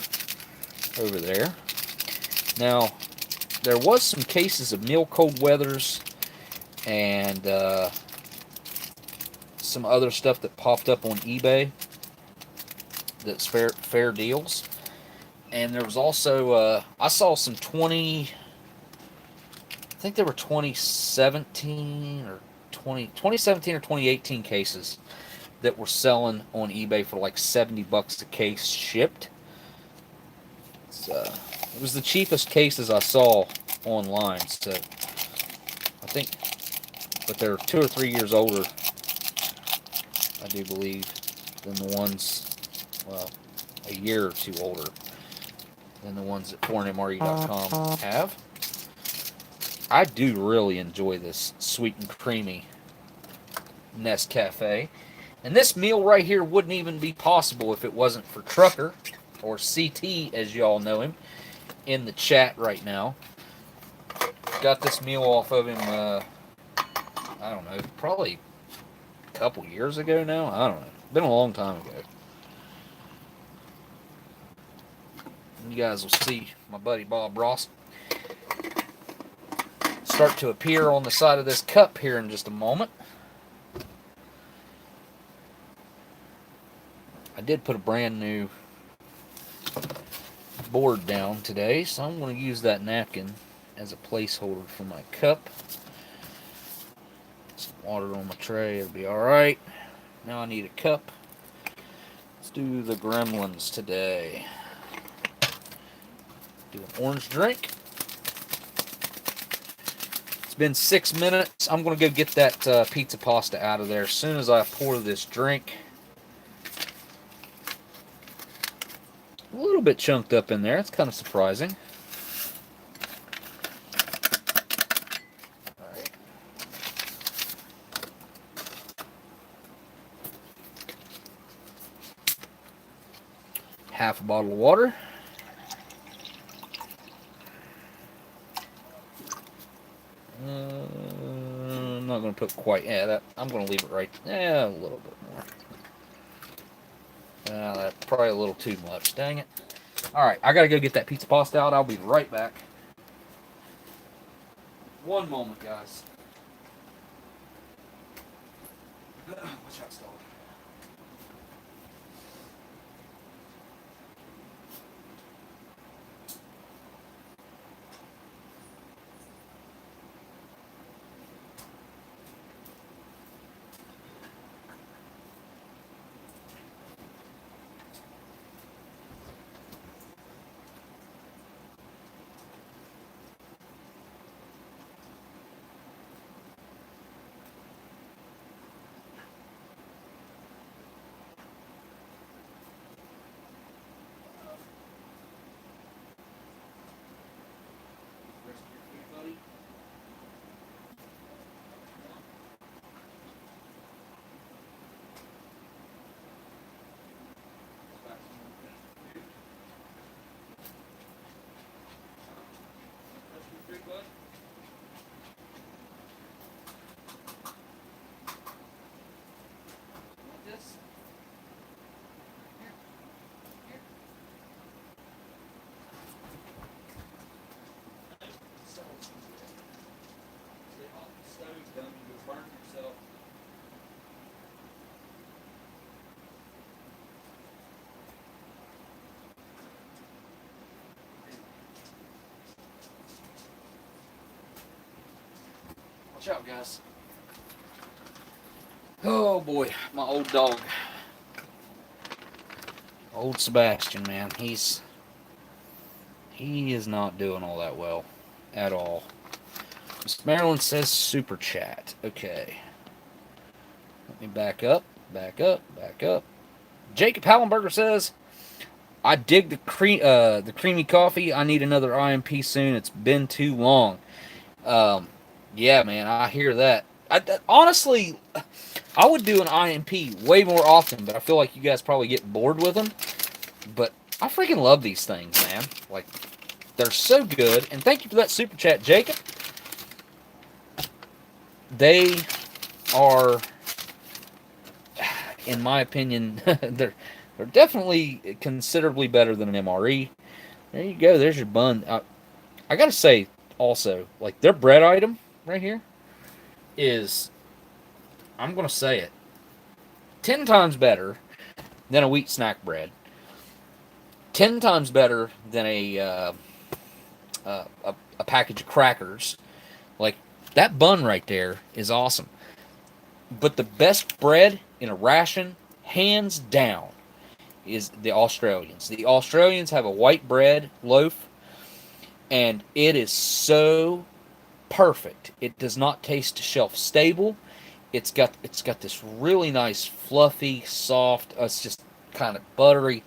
over there. Now, there was some cases of meal cold weathers and some other stuff that popped up on eBay that's fair deals. And there was also, I saw some 20, I think they were 2017 or 2018 cases that were selling on eBay for like $70 a case shipped. It was the cheapest cases I saw online, so I think, but they're 2 or 3 years older, I do believe, than the ones, well, a year or two older than the ones that foreignmre.com have. I do really enjoy this sweet and creamy Nescafe. And this meal right here wouldn't even be possible if it wasn't for Trucker, or CT as y'all know him, in the chat right now. Got this meal off of him, I don't know, probably a couple years ago now. I don't know. Been a long time ago. You guys will see my buddy Bob Ross start to appear on the side of this cup here in just a moment. I did put a brand new board down today, so I'm going to use that napkin as a placeholder for my cup. Some water on my tray, it'll be alright. Now I need a cup. Let's do the Gremlins today. Do an orange drink. It's been 6 minutes. I'm going to go get that pizza pasta out of there as soon as I pour this drink. A little bit chunked up in there. It's kind of surprising. All right. Half a bottle of water. I'm not going to put quite, I'm going to leave it right, a little bit more. That's probably a little too much, dang it. Alright, I got to go get that pizza pasta out. I'll be right back. One moment, guys. Watch out, stall. Watch out, guys. Oh boy, my old dog. Old Sebastian, man. He is not doing all that well at all. Miss Marilyn says super chat. Okay. Let me back up. Jacob Hallenberger says, I dig the creamy coffee. I need another IMP soon. It's been too long. Yeah, man, I hear that. Honestly, I would do an IMP way more often, but I feel like you guys probably get bored with them. But I freaking love these things, man. Like, they're so good. And thank you for that super chat, Jacob. They are... in my opinion, they're definitely considerably better than an MRE. There you go. There's your bun. I gotta say, also, like their bread item right here is, I'm gonna say it, 10 times better than a wheat snack bread. 10 times better than a package of crackers. Like that bun right there is awesome. But the best bread in a ration, hands down, is the Australians. The Australians have a white bread loaf, and it is so perfect. It does not taste shelf stable. It's got this really nice, fluffy, soft. It's just kind of buttery.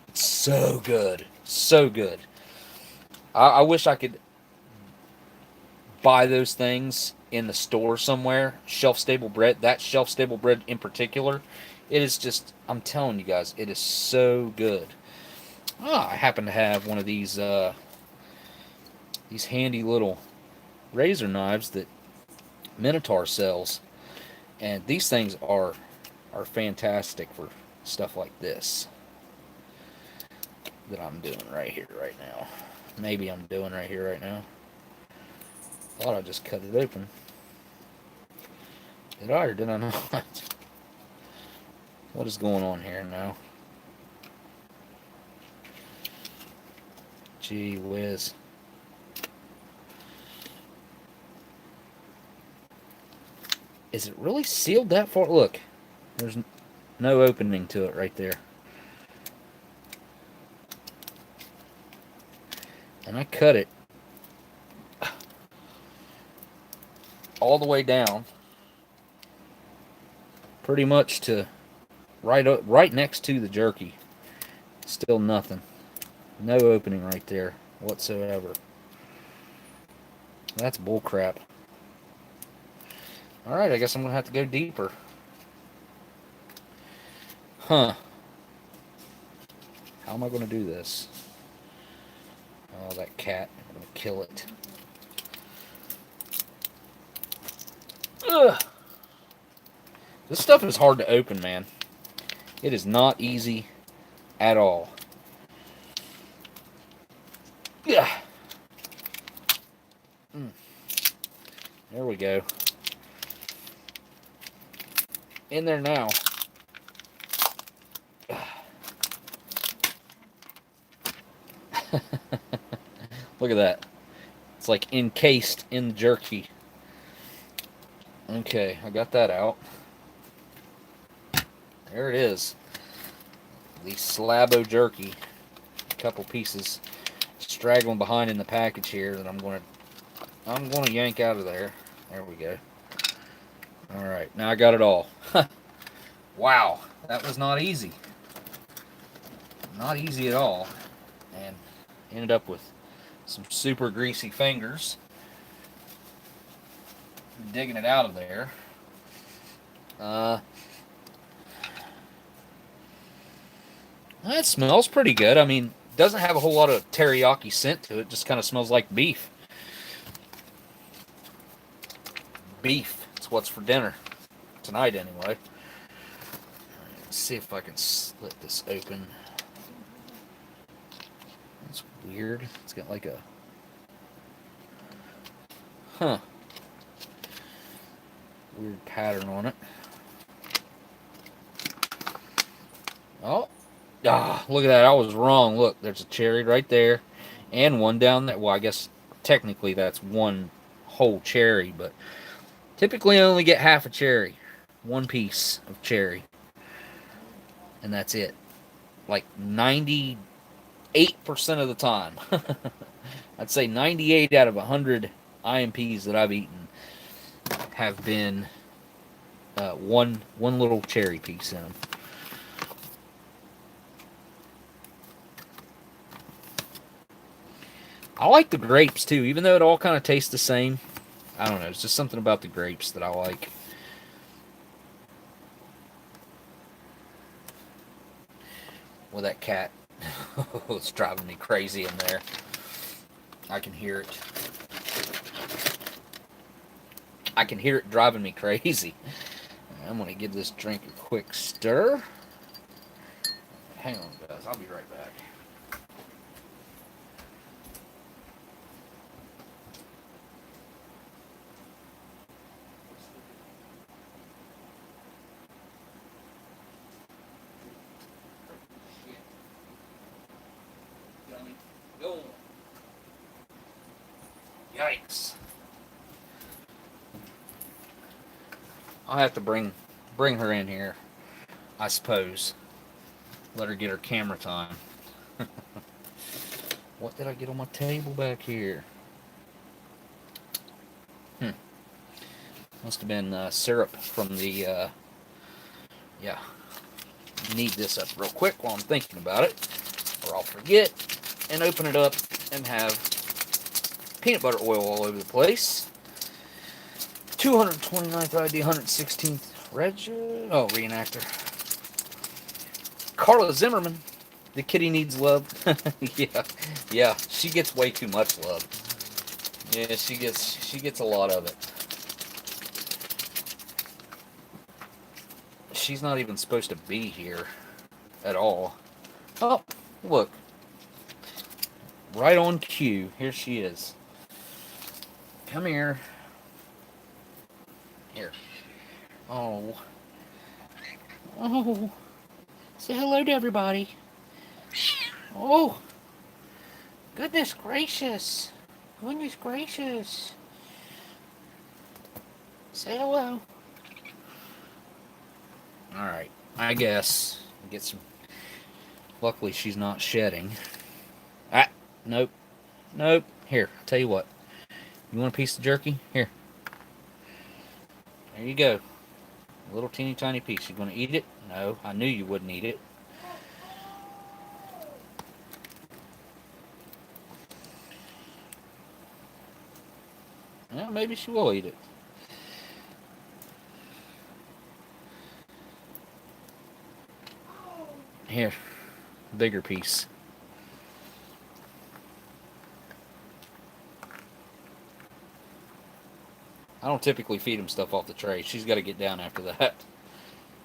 It's so good, so good. I wish I could buy those things in the store somewhere. Shelf stable bread. That shelf stable bread in particular, it is just. I'm telling you guys, it is so good. I happen to have one of these handy little razor knives that Minotaur sells, and these things are fantastic for stuff like this that I'm doing right here right now. Maybe I'm doing right here right now. Thought I just cut it open. Did I or did I not? What is going on here now? Gee whiz. Is it really sealed that far? Look, there's no opening to it right there. And I cut it all the way down, pretty much to right next to the jerky. Still nothing. No opening right there whatsoever. That's bullcrap. Alright, I guess I'm going to have to go deeper. Huh. How am I going to do this? Oh, that cat. I'm going to kill it. Ugh. This stuff is hard to open, man. It is not easy at all. Yeah. There we go. In there now. Look at that. It's like encased in the jerky. Okay, I got that out. There it is. The slab-o jerky. A couple pieces straggling behind in the package here that I'm gonna yank out of there. There we go. Alright, now I got it all. Wow, that was not easy. Not easy at all. And ended up with some super greasy fingers digging it out of there. That smells pretty good. I mean, it doesn't have a whole lot of teriyaki scent to it. It just kind of smells like beef. Beef. It's what's for dinner. Tonight, anyway. Let's see if I can slit this open. That's weird. It's got like a... Huh. Weird pattern on it. Oh. Ah, look at that. I was wrong. Look, there's a cherry right there. And one down there. Well, I guess technically that's one whole cherry, but typically I only get half a cherry. One piece of cherry. And that's it. Like 98% of the time. I'd say 98 out of 100 IMPs that I've eaten have been one little cherry piece in them. I like the grapes too, even though it all kind of tastes the same. I don't know, it's just something about the grapes that I like. Well, that cat, it's driving me crazy in there. I can hear it. I can hear it driving me crazy. I'm going to give this drink a quick stir. Hang on, guys. I'll be right back. Go. Yikes. I'll have to bring her in here, I suppose. Let her get her camera time. What did I get on my table back here? Must have been syrup from the, yeah. Knead this up real quick while I'm thinking about it, or I'll forget and open it up and have peanut butter oil all over the place. 229th ID, 116th reenactor. Carla Zimmerman. The kitty needs love. yeah, she gets way too much love. Yeah, she gets a lot of it. She's not even supposed to be here at all. Oh, look. Right on cue. Here she is. Come here. Here. Oh. Oh. Say hello to everybody. Oh. Goodness gracious. Goodness gracious. Say hello. Alright. I guess. Get some. Luckily she's not shedding. Ah. Nope. Nope. Here. I'll tell you what. You want a piece of jerky? Here. There you go. A little teeny tiny piece. You gonna eat it? No, I knew you wouldn't eat it. Well, maybe she will eat it. Here. Bigger piece. I don't typically feed him stuff off the tray. She's got to get down after that.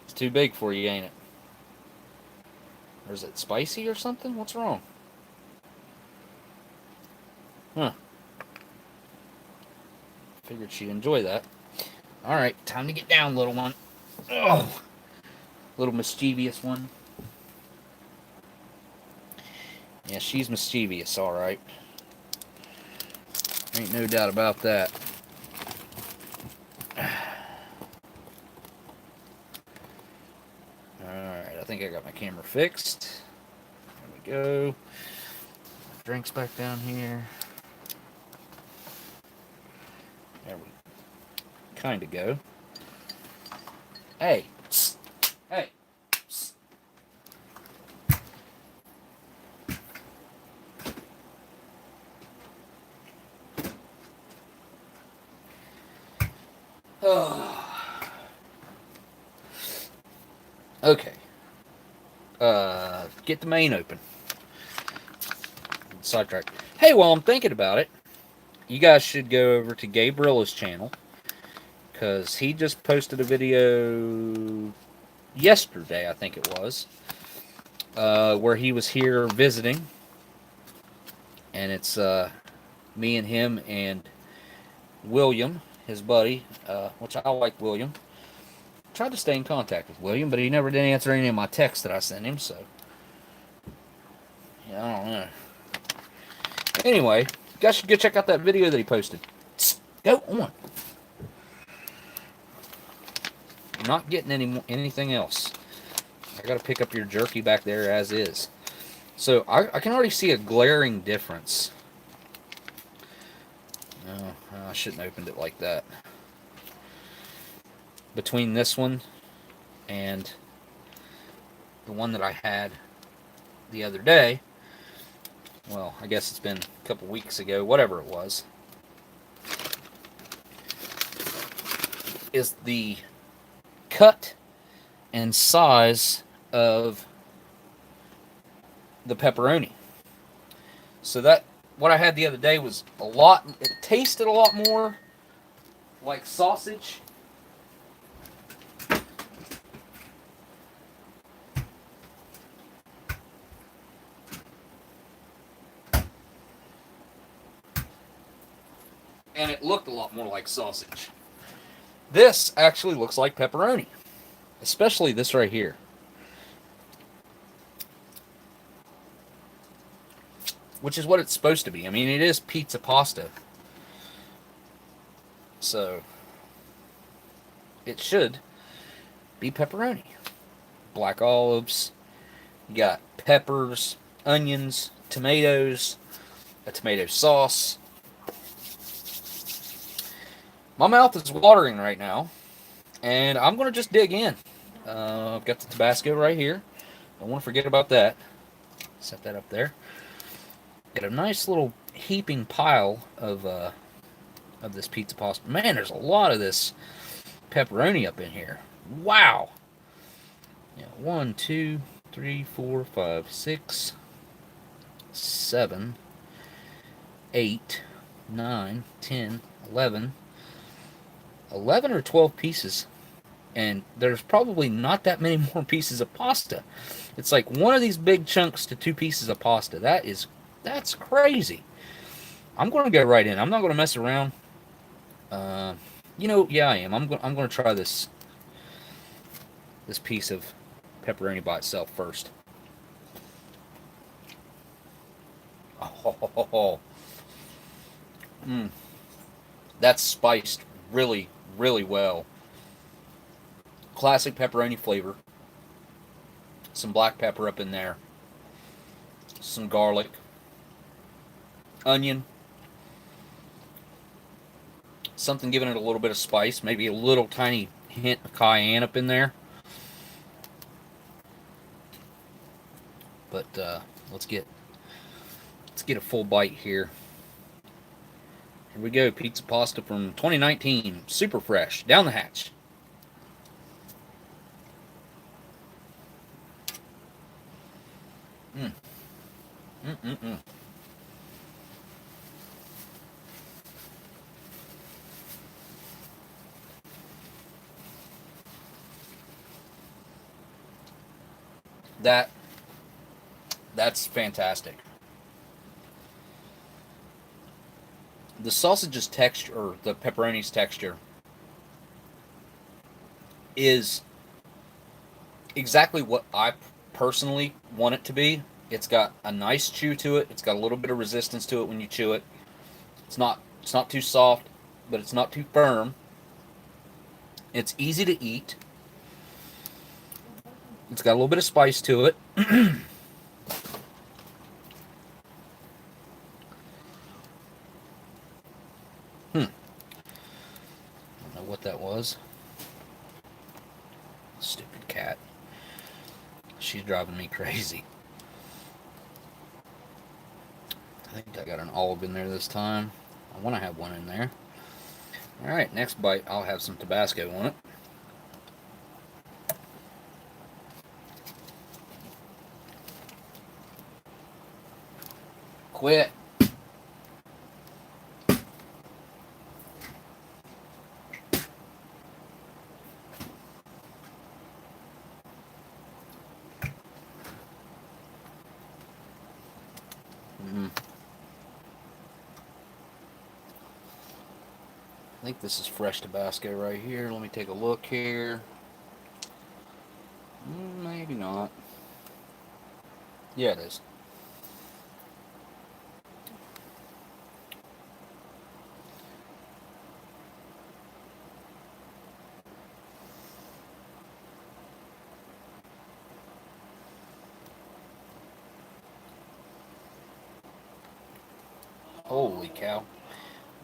It's too big for you, ain't it? Or is it spicy or something? What's wrong? Huh. Figured she'd enjoy that. Alright, time to get down, little one. Oh, little mischievous one. Yeah, she's mischievous, alright. Ain't no doubt about that. Alright, I think I got my camera fixed. There we go. Drinks back down here. There we kind of go. Hey. Psst. Hey. Psst. Oh. Okay. Get the main open. Sidetrack. Hey, while I'm thinking about it, you guys should go over to gabeRILLA's channel, because he just posted a video yesterday, I think it was, where he was here visiting, and it's me and him and William, his buddy, which I like William. Tried to stay in contact with William, but he never did answer any of my texts that I sent him, so yeah, I don't know. Anyway, you guys should go check out that video that he posted. Go on. I'm not getting anything else. I gotta pick up your jerky back there as is. So I can already see a glaring difference. No, I shouldn't have opened it like that. Between this one and the one that I had the other day, well, I guess it's been a couple weeks ago, whatever it was, is the cut and size of the pepperoni. So that, what I had the other day was a lot, it tasted a lot more like sausage. and it looked a lot more like sausage. This actually looks like pepperoni, especially this right here. Which is what it's supposed to be. I mean, it is pizza pasta. So, it should be pepperoni. Black olives. You got peppers, onions, tomatoes, a tomato sauce. My mouth is watering right now, and I'm going to just dig in. I've got the Tabasco right here. Don't want to forget about that. Set that up there. Got a nice little heaping pile of this pizza pasta. Man, there's a lot of this pepperoni up in here. Wow. Yeah, 1, 2, 3, 4, 5, 6, 7, 8, 9, 10, 11. 11 or 12 pieces. And there's probably not that many more pieces of pasta. It's like one of these big chunks to 2 pieces of pasta. That's crazy. I'm going to go right in. I'm not going to mess around. Yeah, I am. I'm going to try this piece of pepperoni by itself first. Oh. That's spiced really, really well. Classic pepperoni flavor. Some black pepper up in there. Some garlic. Onion. Something giving it a little bit of spice. Maybe a little tiny hint of cayenne up in there. But let's get a full bite here. Here we go. Pizza pasta from 2019. Super fresh. Down the hatch. That's fantastic. The sausage's texture, or the pepperoni's texture, is exactly what I personally want it to be. It's got a nice chew to it. It's got a little bit of resistance to it when you chew it. It's not too soft, but it's not too firm. It's easy to eat. It's got a little bit of spice to it. I don't know what that was. Stupid cat. She's driving me crazy. I think I got an olive in there this time. I want to have one in there. Alright, next bite, I'll have some Tabasco on it. Quit. I think this is fresh Tabasco right here. Let me take a look here. Maybe not. Yeah, it is. Holy cow.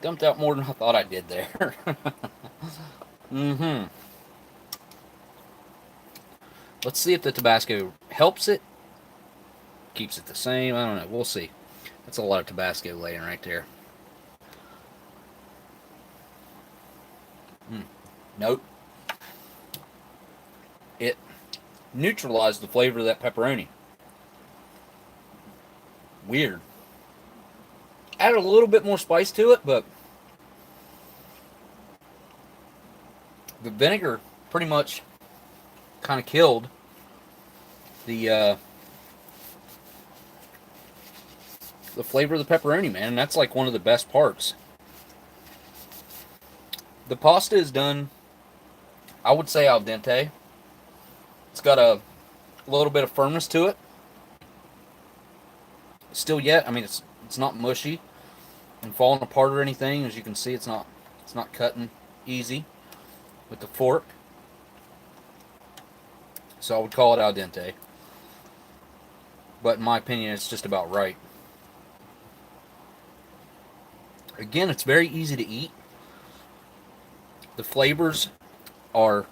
Dumped out more than I thought I did there. Let's see if the Tabasco helps it. Keeps it the same. I don't know. We'll see. That's a lot of Tabasco laying right there. Nope. It neutralized the flavor of that pepperoni. Weird. Added a little bit more spice to it, but the vinegar pretty much kind of killed the flavor of the pepperoni, man. And that's like one of the best parts. The pasta is done, I would say, al dente. It's got a little bit of firmness to it. Still yet, I mean, it's not mushy and falling apart or anything. As you can see, it's not cutting easy with the fork. So I would call it al dente. But in my opinion, it's just about right. Again, it's very easy to eat. The flavors are,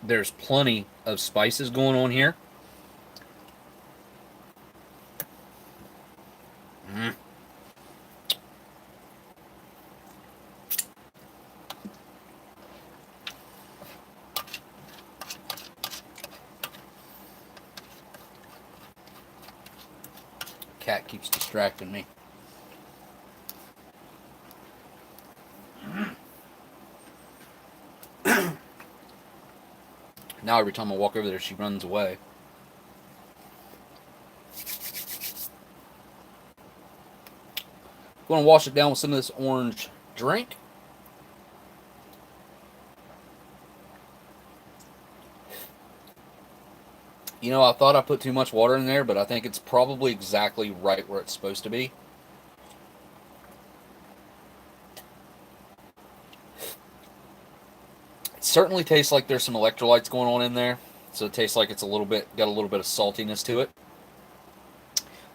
there's plenty of spices going on here. Cat keeps distracting me. Now every time I walk over there, she runs away. I'm going to wash it down with some of this orange drink. You know, I thought I put too much water in there, but I think it's probably exactly right where it's supposed to be. It certainly tastes like there's some electrolytes going on in there, so it tastes like it's got a little bit of saltiness to it.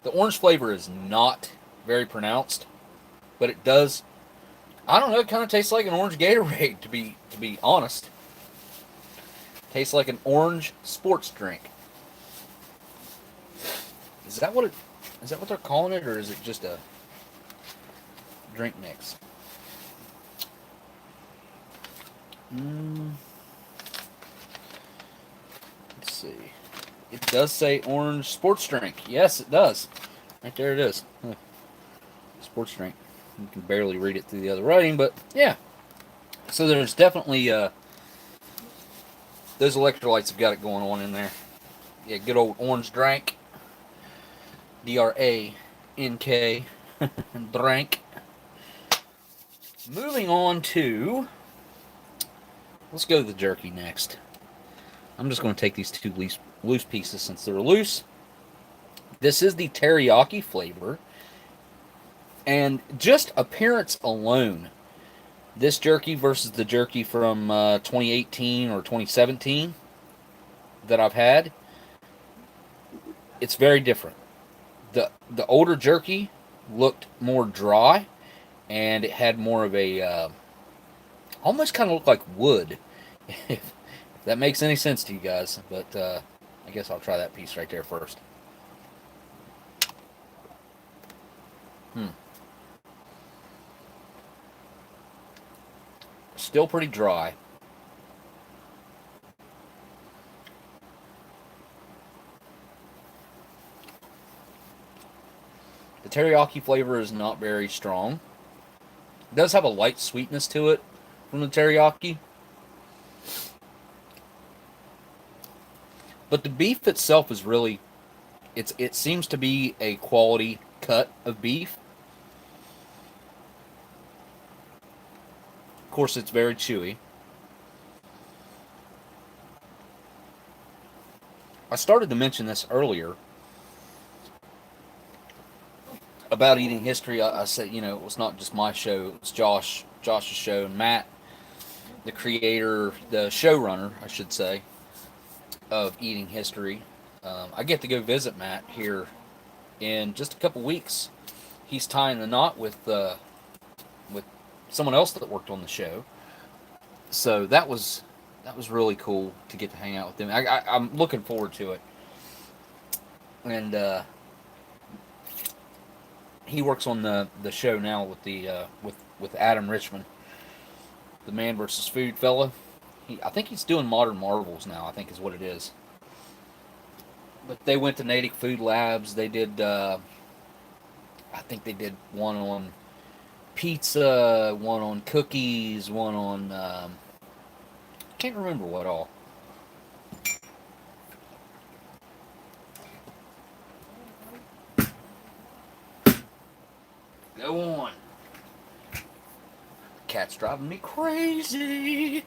The orange flavor is not very pronounced, but it does, I don't know, it kind of tastes like an orange Gatorade, to be honest. Tastes like an orange sports drink. Is that what they're calling it, or is it just a drink mix? Let's see. It does say orange sports drink. Yes, it does. Right there it is. Sports drink. You can barely read it through the other writing, but yeah. So there's definitely those electrolytes have got it going on in there. Yeah, good old orange drink. D-R-A-N-K. Drink. Moving on to... Let's go to the jerky next. I'm just going to take these two loose pieces since they're loose. This is the teriyaki flavor. And just appearance alone, this jerky versus the jerky from 2018 or 2017 that I've had, it's very different. The older jerky looked more dry, and it had more of a, almost kind of looked like wood, if that makes any sense to you guys. But I guess I'll try that piece right there first. Still pretty dry. The teriyaki flavor is not very strong. It does have a light sweetness to it from the teriyaki. But the beef itself is really, it seems to be a quality cut of beef. Of course, it's very chewy. I started to mention this earlier about eating history. I said, you know, it was not just my show, it was Josh's show, and Matt, the creator, the showrunner, I should say, of Eating History. I get to go visit Matt here in just a couple weeks. He's tying the knot with someone else that worked on the show, so that was really cool to get to hang out with them. I'm looking forward to it, and he works on the show now with the with Adam Richman, the Man vs. Food fella. I think he's doing Modern Marvels now, I think is what it is. But they went to Natick Food Labs. They did, I think they did one on pizza, one on cookies, one on, I can't remember what all. Go on. cat's driving me crazy.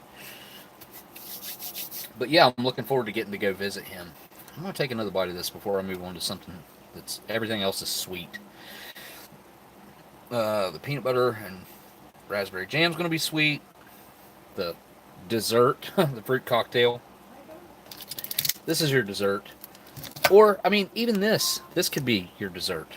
But yeah, I'm looking forward to getting to go visit him. I'm going to take another bite of this before I move on to something that's, everything else is sweet. The peanut butter and raspberry jam is going to be sweet. The dessert, the fruit cocktail. This is your dessert. Or, I mean, even this could be your dessert.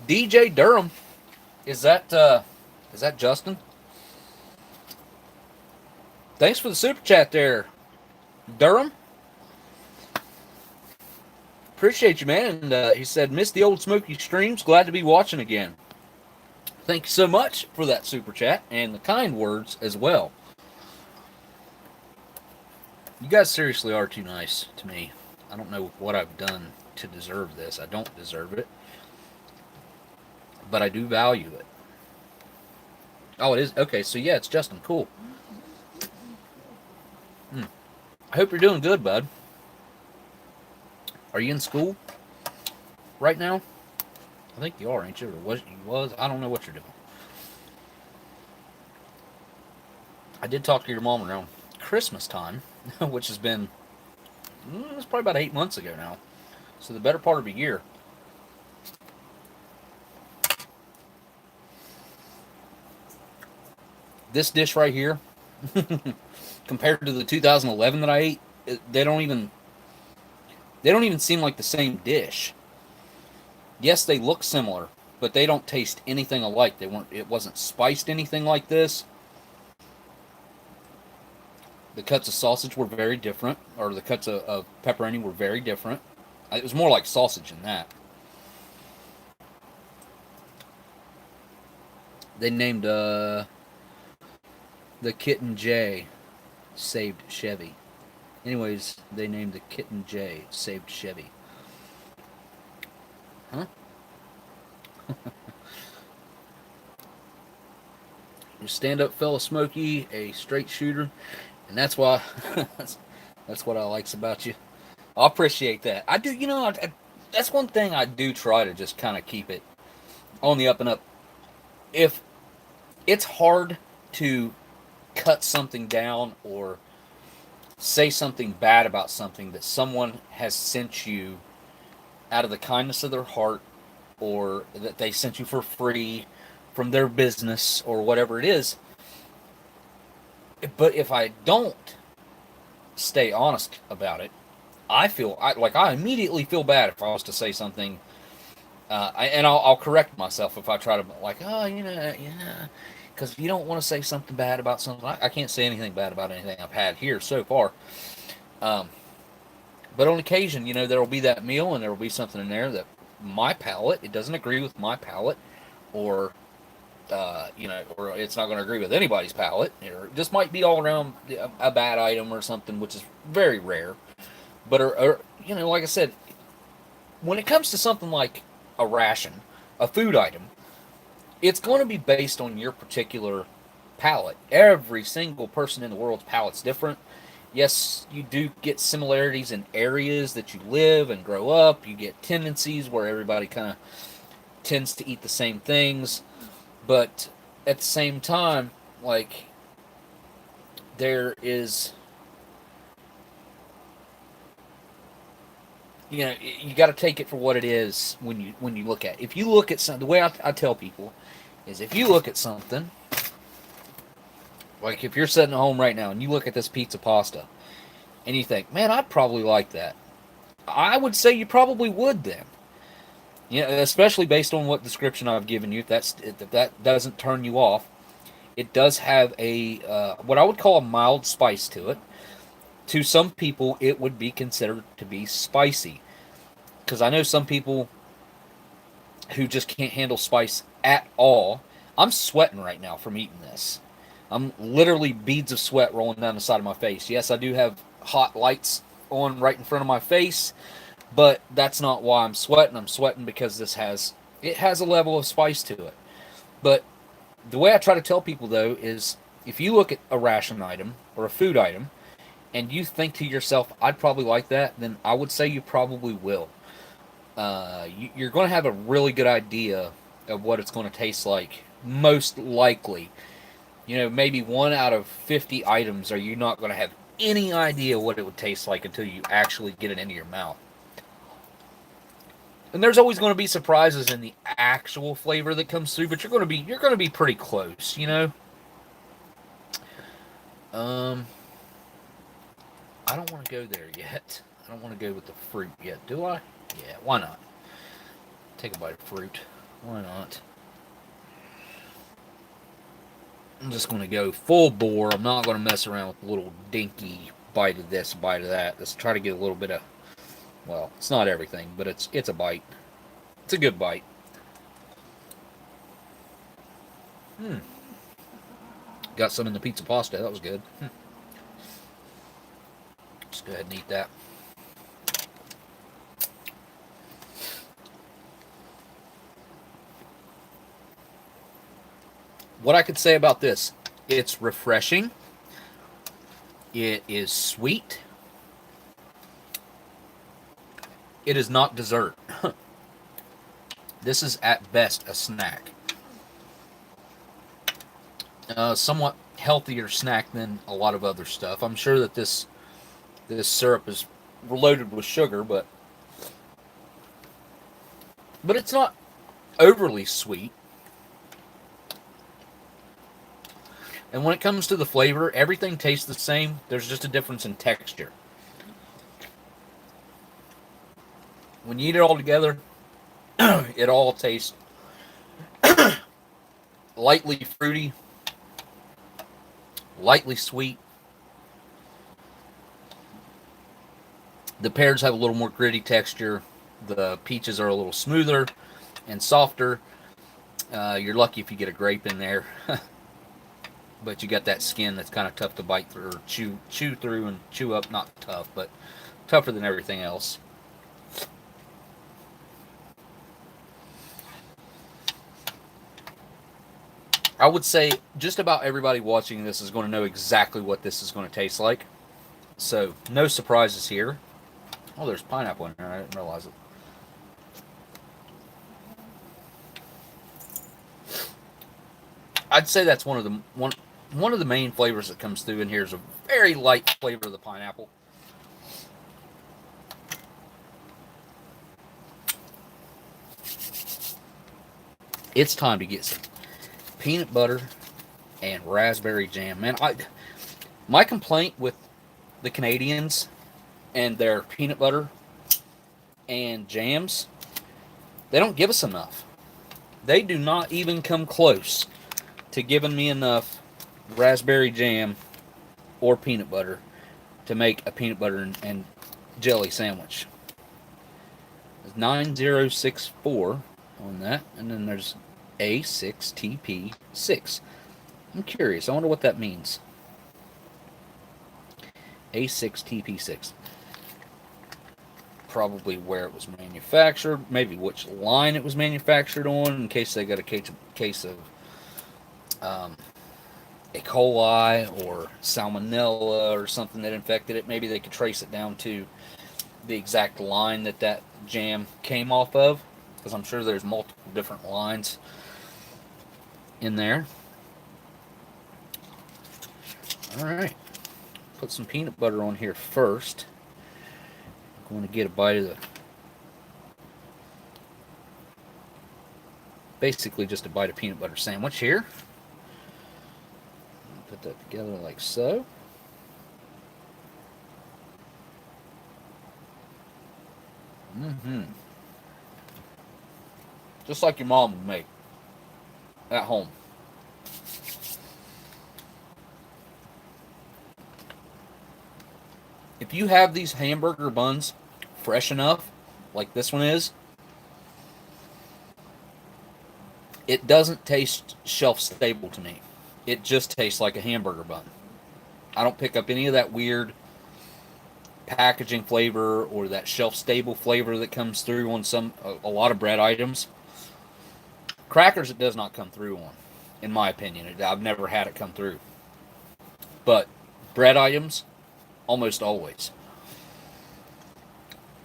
DJ Durham, is that Justin? Thanks for the super chat there, Durham. Appreciate you, man. And he said, missed the Oldsmokey streams. Glad to be watching again. Thank you so much for that super chat and the kind words as well. You guys seriously are too nice to me. I don't know what I've done to deserve this. I don't deserve it. But I do value it. Oh, it is? Okay, so yeah, it's Justin. Cool. I hope you're doing good, bud. Are you in school right now? I think you are, ain't you? Or was? I don't know what you're doing. I did talk to your mom around Christmas time, which has been, it's probably about 8 months ago now. So the better part of a year. This dish right here, compared to the 2011 that I ate, they don't even seem like the same dish. Yes, they look similar, but they don't taste anything alike. It wasn't spiced anything like this. The cuts of sausage were very different, or the cuts of pepperoni were very different. It was more like sausage than that. They named the kitten J saved Chevy. Anyways, they named the kitten J saved Chevy. Huh? You stand-up fella, Smokey, a straight shooter, and that's why that's what I likes about you. I appreciate that. I do, that's one thing I do try to just kind of keep it on the up and up. If it's hard to cut something down or say something bad about something that someone has sent you out of the kindness of their heart, or that they sent you for free from their business or whatever it is. But if I don't stay honest about it, I immediately feel bad if I was to say something, and I'll correct myself if I try to, because you don't want to say something bad about something. I can't say anything bad about anything I've had here so far. But on occasion, there will be that meal and there will be something in there that my palate, it doesn't agree with my palate, or, or it's not going to agree with anybody's palate, or it just might be all around a bad item or something, which is very rare. But, like I said, when it comes to something like a ration, a food item, it's going to be based on your particular palate. Every single person in the world's palate's different. Yes, you do get similarities in areas that you live and grow up. You get tendencies where everybody kind of tends to eat the same things. But at the same time, there is, you got to take it for what it is when you look at it. If you look at something, the way I tell people is, if you look at something, like if you're sitting at home right now and you look at this pizza pasta and you think, man, I'd probably like that, I would say you probably would then. Especially based on what description I've given you. If that doesn't turn you off, it does have a what I would call a mild spice to it. To some people, it would be considered to be spicy, because I know some people who just can't handle spice at all. I'm sweating right now from eating this. I'm literally beads of sweat rolling down the side of my face. Yes, I do have hot lights on right in front of my face, but that's not why I'm sweating. I'm sweating because it has a level of spice to it. But the way I try to tell people, though, is if you look at a ration item or a food item and you think to yourself, I'd probably like that, then I would say you probably will. You're going to have a really good idea of what it's going to taste like, most likely. You know, maybe 1 out of 50 items are you not going to have any idea what it would taste like until you actually get it into your mouth. And there's always going to be surprises in the actual flavor that comes through, but you're going to be pretty close, you know. I don't want to go there yet. I don't want to go with the fruit yet, do I? Yeah, why not? Take a bite of fruit. Why not? I'm just going to go full bore. I'm not going to mess around with a little dinky bite of this, bite of that. Let's try to get a little bit of, well, it's not everything, but it's a bite. It's a good bite. Got some in the pizza pasta. That was good. Just go ahead and eat that. What I could say about this, it's refreshing. It is sweet. It is not dessert. This is at best a snack. Somewhat healthier snack than a lot of other stuff. I'm sure that this syrup is loaded with sugar, but it's not overly sweet. And when it comes to the flavor, everything tastes the same. There's just a difference in texture. When you eat it all together, it all tastes lightly fruity, lightly sweet. The pears have a little more gritty texture. The peaches are a little smoother and softer. You're lucky if you get a grape in there. But you got that skin that's kind of tough to bite through or chew through and chew up. Not tough, but tougher than everything else. I would say just about everybody watching this is going to know exactly what this is going to taste like. So, no surprises here. Oh, there's pineapple in there. I didn't realize it. I'd say that's one of the main flavors that comes through in here is a very light flavor of the pineapple. It's time to get some peanut butter and raspberry jam. Man, my complaint with the Canadians and their peanut butter and jams, they don't give us enough. They do not even come close to giving me enough raspberry jam or peanut butter to make a peanut butter and jelly sandwich. There's 9064 on that, and then there's A6TP6. I'm curious. I wonder what that means. A6TP6. Probably where it was manufactured, maybe which line it was manufactured on, in case they got a case of E. coli or salmonella or something that infected it. Maybe they could trace it down to the exact line that jam came off of, because I'm sure there's multiple different lines in there. Alright, put some peanut butter on here first. I'm going to get a bite of basically just a bite of peanut butter sandwich here. Put that together like so. Just like your mom would make at home. If you have these hamburger buns fresh enough, like this one is, it doesn't taste shelf stable to me. It just tastes like a hamburger bun. I don't pick up any of that weird packaging flavor or that shelf stable flavor that comes through on a lot of bread items. Crackers, it does not come through on, in my opinion. I've never had it come through. But bread items, almost always.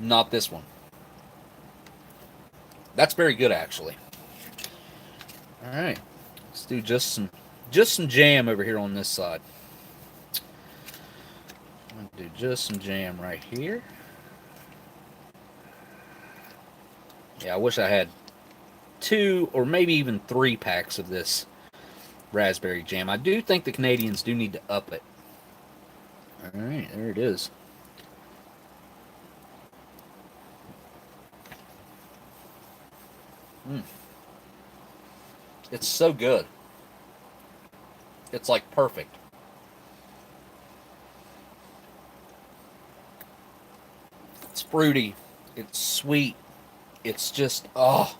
Not this one. That's very good, actually. All right, let's do just some jam over here on this side. I'm gonna do just some jam right here. Yeah, I wish I had 2 or maybe even 3 packs of this raspberry jam. I do think the Canadians do need to up it. All right, there it is. It's so good. It's like perfect. It's fruity. It's sweet. It's just, oh.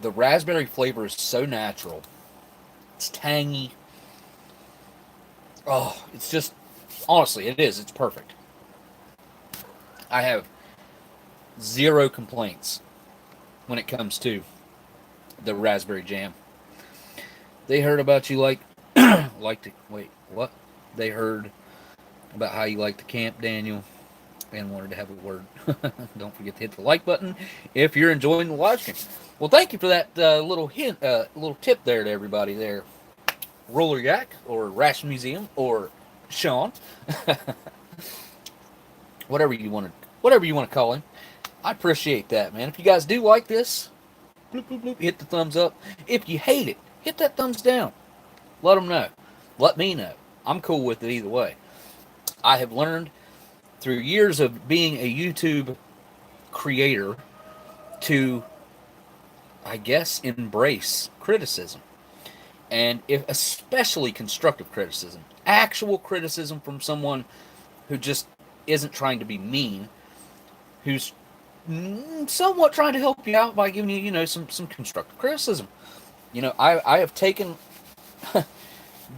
The raspberry flavor is so natural. It's tangy. Oh, it's just, honestly, it is. It's perfect. I have 0 complaints when it comes to the raspberry jam. They heard about you like to, wait, what? They heard about how you like to camp, Daniel, and wanted to have a word. Don't forget to hit the like button if you're enjoying the live stream. Well, thank you for that little hint, little tip there to everybody there. Roller Yak or Ration Museum or Sean, whatever you want to call him. I appreciate that, man. If you guys do like this, bloop, bloop, bloop, hit the thumbs up. If you hate it, hit that thumbs down. Let them know. Let me know. I'm cool with it either way. I have learned through years of being a YouTube creator to, I guess, embrace criticism. And if especially constructive criticism, actual criticism from someone who just isn't trying to be mean, who's somewhat trying to help you out by giving you, some constructive criticism. I have taken,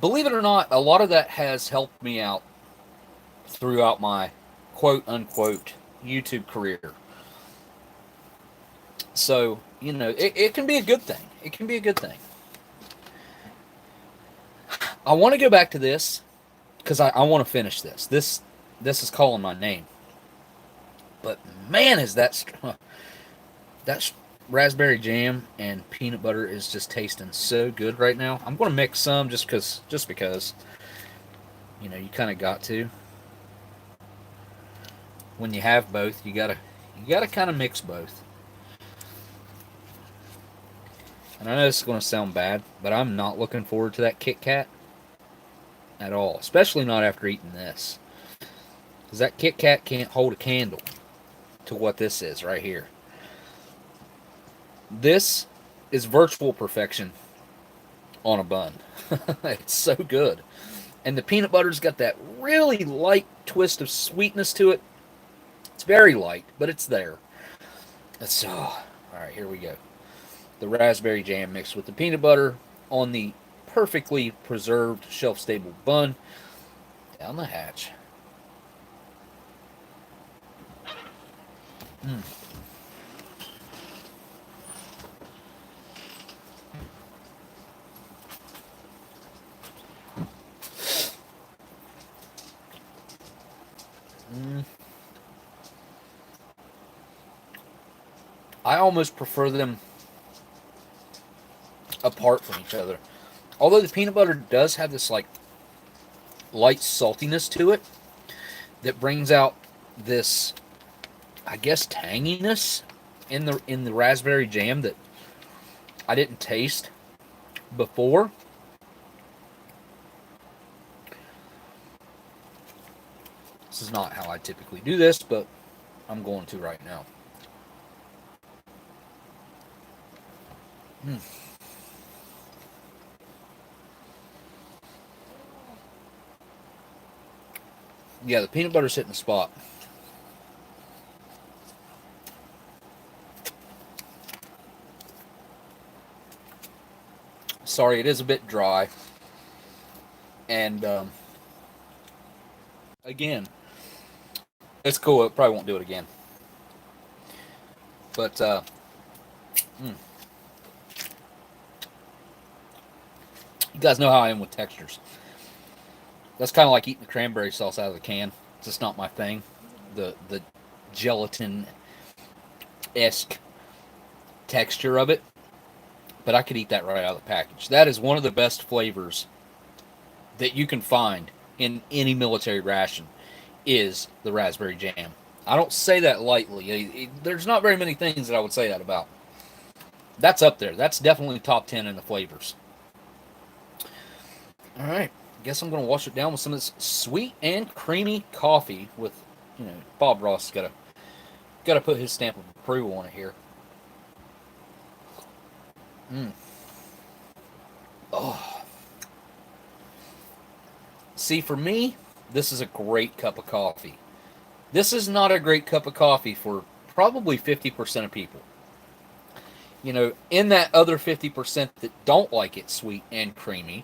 believe it or not, a lot of that has helped me out throughout my quote-unquote YouTube career. So, it can be a good thing. It can be a good thing. I want to go back to this because I want to finish this. This is calling my name. But man, is that raspberry jam and peanut butter is just tasting so good right now. I'm going to mix some just because you kind of got to. When you have both, you gotta kind of mix both. And I know this is going to sound bad, but I'm not looking forward to that Kit Kat at all, especially not after eating this. Because that Kit Kat can't hold a candle to what this is right here. This is virtual perfection on a bun. It's so good. And the peanut butter's got that really light twist of sweetness to it. It's very light, but it's there. Alright, here we go. The raspberry jam mixed with the peanut butter on the perfectly preserved shelf-stable bun down the hatch. I almost prefer them apart from each other. Although the peanut butter does have this like light saltiness to it that brings out this, I guess, tanginess in the raspberry jam that I didn't taste before. This is not how I typically do this, but I'm going to right now. Yeah, the peanut butter's hitting the spot. Sorry, it is a bit dry. And, again, it's cool. It probably won't do it again. But, guys know how I am with textures. That's kind of like eating the cranberry sauce out of the can. It's just not my thing. The gelatin-esque texture of it. But I could eat that right out of the package. That is one of the best flavors that you can find in any military ration, is the raspberry jam. I don't say that lightly. There's not very many things that I would say that about. That's up there. That's definitely top 10 in the flavors. All right. Guess I'm going to wash it down with some of this sweet and creamy coffee with, Bob Ross got to put his stamp of approval on it here. Oh. See, for me, this is a great cup of coffee. This is not a great cup of coffee for probably 50% of people. In that other 50% that don't like it sweet and creamy,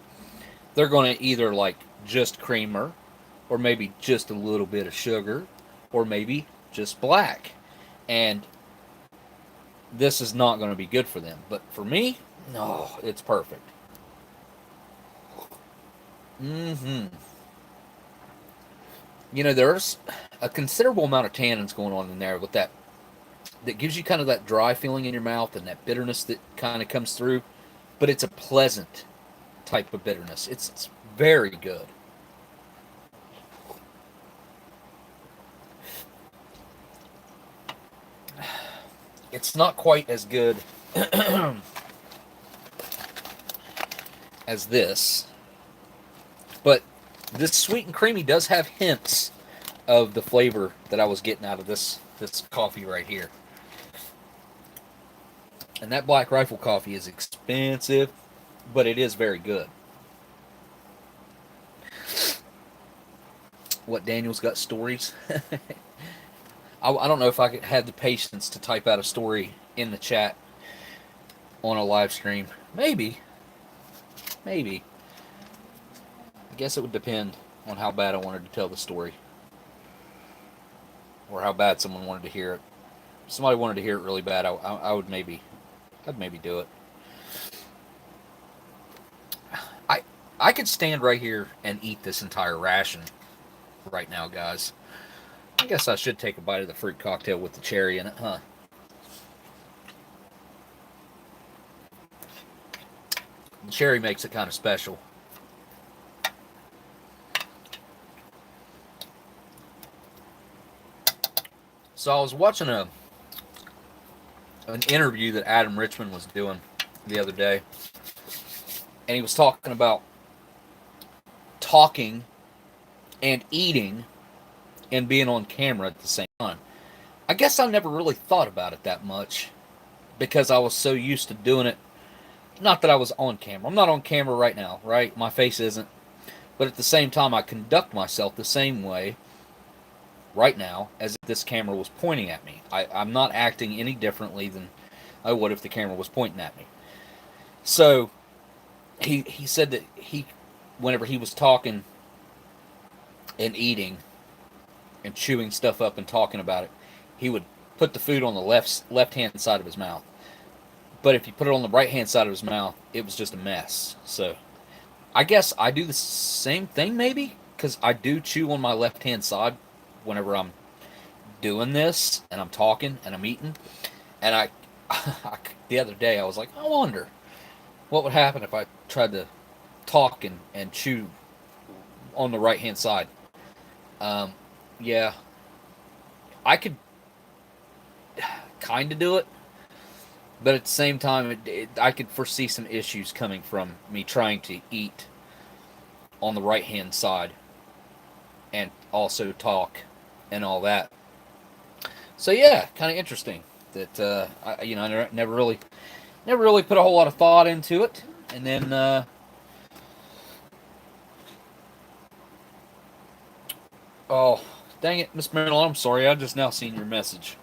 they're going to either like just creamer, or maybe just a little bit of sugar, or maybe just black. And this is not going to be good for them. But for me, no, it's perfect. There's a considerable amount of tannins going on in there with that gives you kind of that dry feeling in your mouth and that bitterness that kind of comes through. But it's a pleasant type of bitterness. It's very good. It's not quite as good as this, but this sweet and creamy does have hints of the flavor that I was getting out of this coffee right here. And that Black Rifle coffee is expensive, but it is very good. What, Daniel's got stories? I don't know if I could have the patience to type out a story in the chat on a live stream. Maybe. I guess it would depend on how bad I wanted to tell the story, or how bad someone wanted to hear it. If somebody wanted to hear it really bad, I'd maybe do it. I could stand right here and eat this entire ration right now, guys. I guess I should take a bite of the fruit cocktail with the cherry in it, huh? The cherry makes it kind of special. So I was watching an interview that Adam Richman was doing the other day, and he was talking about talking and eating and being on camera at the same time. I guess I never really thought about it that much because I was so used to doing it. Not that I was on camera. I'm not on camera right now, right? My face isn't. But at the same time, I conduct myself the same way right now as if this camera was pointing at me. I'm not acting any differently than I would if the camera was pointing at me. So he said that whenever he was talking and eating and chewing stuff up and talking about it, he would put the food on the left-hand side of his mouth. But if you put it on the right-hand side of his mouth, it was just a mess. So I guess I do the same thing, maybe, because I do chew on my left-hand side whenever I'm doing this and I'm talking and I'm eating. And the other day I was like, I wonder what would happen if I tried to talk and chew on the right-hand side. Yeah, I could kind of do it, but at the same time, I could foresee some issues coming from me trying to eat on the right-hand side and also talk and all that. So yeah, kind of interesting that I never really put a whole lot of thought into it, and then oh, dang it, Miss Marilyn, I'm sorry, I just now seen your message.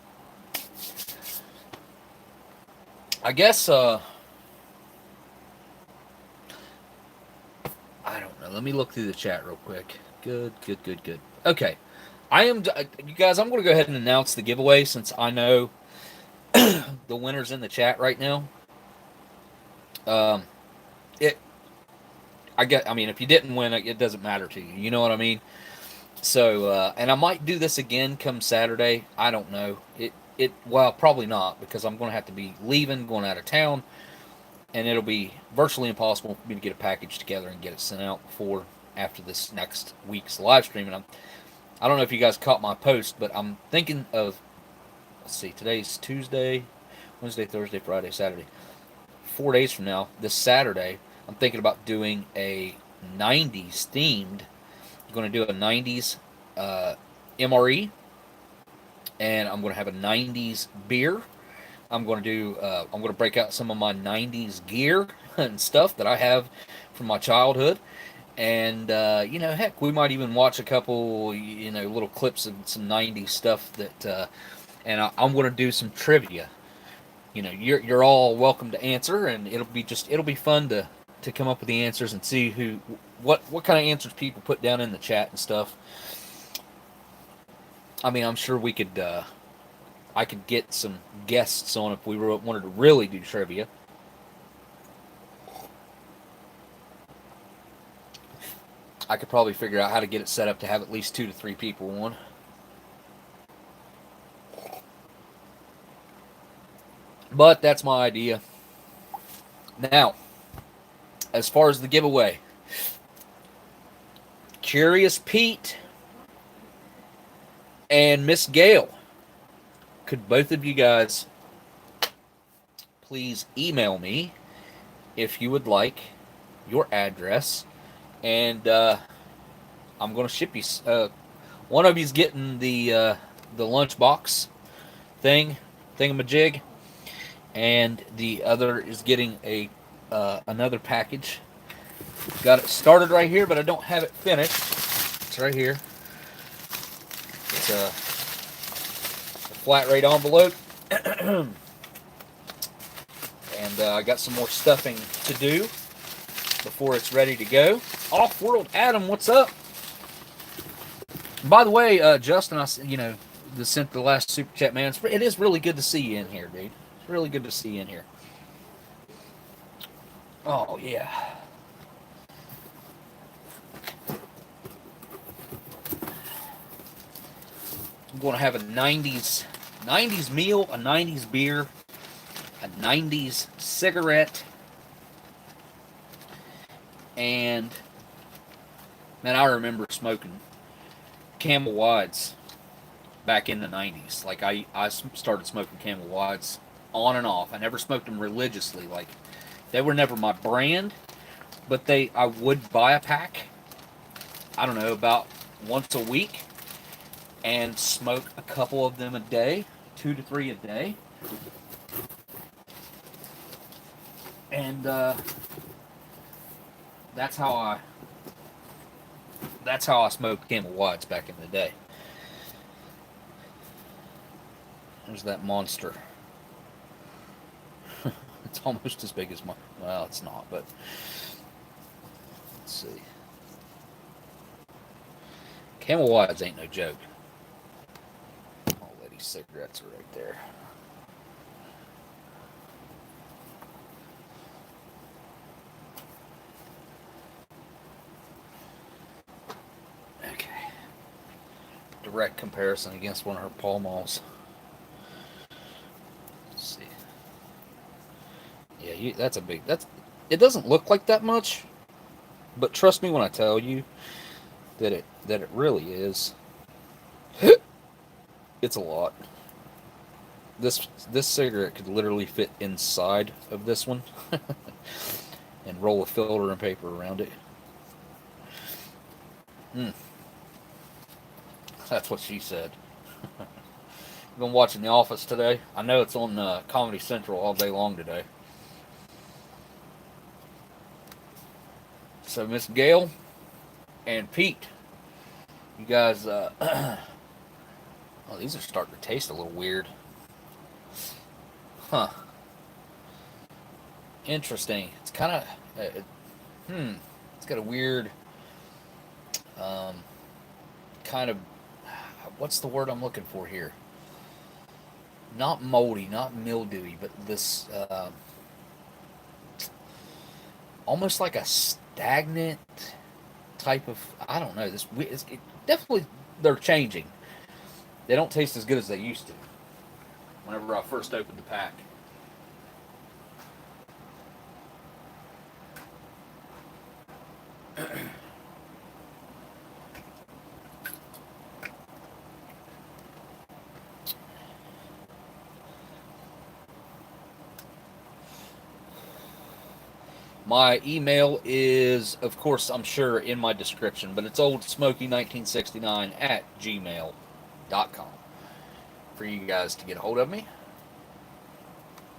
I guess, I don't know. Let me look through the chat real quick. Good. Okay. You guys, I'm going to go ahead and announce the giveaway since I know the winner's in the chat right now. I mean, if you didn't win, it doesn't matter to you. You know what I mean? So, and I might do this again come Saturday. I don't know. Well, probably not, because I'm going to have to be leaving, going out of town, and it'll be virtually impossible for me to get a package together and get it sent out before after this next week's live stream. And I don't know if you guys caught my post, but I'm thinking of, let's see, today's Tuesday, Wednesday, Thursday, Friday, Saturday. 4 days from now, this Saturday, I'm thinking about doing a 90s themed. I'm going to do a 90s MRE, and I'm going to have a 90s beer. I'm going to break out some of my 90s gear and stuff that I have from my childhood. And, heck, we might even watch a couple, little clips of some 90s stuff and I'm going to do some trivia. You're all welcome to answer, and it'll be fun to come up with the answers and see what kind of answers people put down in the chat and stuff. I mean, I'm sure I could get some guests on if we wanted to really do trivia. I could probably figure out how to get it set up to have at least 2 to 3 people on. But that's my idea. Now, as far as the giveaway, Curious Pete and Miss Gail, could both of you guys please email me if you would like your address, and I'm going to ship you. One of you's getting the lunchbox thingamajig, and the other is getting another package. Got it started right here, but I don't have it finished. It's right here. It's a flat rate envelope. And I got some more stuffing to do before it's ready to go. Off-World Adam, what's up? By the way, Justin, sent the last super chat, man. It is really good to see you in here, dude. It's really good to see you in here. Oh, yeah. I'm going to have a 90s meal, a 90s beer, a 90s cigarette, and, man, I remember smoking Camel Wides back in the 90s. Like, I started smoking Camel Wides on and off. I never smoked them religiously. Like, they were never my brand, but I would buy a pack, I don't know, about once a week, and smoke a couple of them a day, 2 to 3 a day. And that's how I smoked Camel Wides back in the day. There's that monster. It's almost as big as mine. Well, it's not, but let's see. Camel Wides ain't no joke. All lady cigarettes are right there. Okay. Direct comparison against one of her Pall Malls. Let's see. Yeah, that's a big. It doesn't look like that much, but trust me when I tell you that it really is. It's a lot. This cigarette could literally fit inside of this one and roll a filter and paper around it. That's what she said. Been watching The Office today. I know it's on Comedy Central all day long today. So Miss Gail and Pete, you guys, oh, these are starting to taste a little weird. Huh. Interesting. It's kind of, it's got a weird, kind of, what's the word I'm looking for here? Not moldy, not mildewy, but this, almost like stagnant type of, I don't know, definitely, they're changing. They don't taste as good as they used to whenever I first opened the pack. My email is, of course, I'm sure in my description, but it's oldsmokey1969 at gmail.com for you guys to get a hold of me.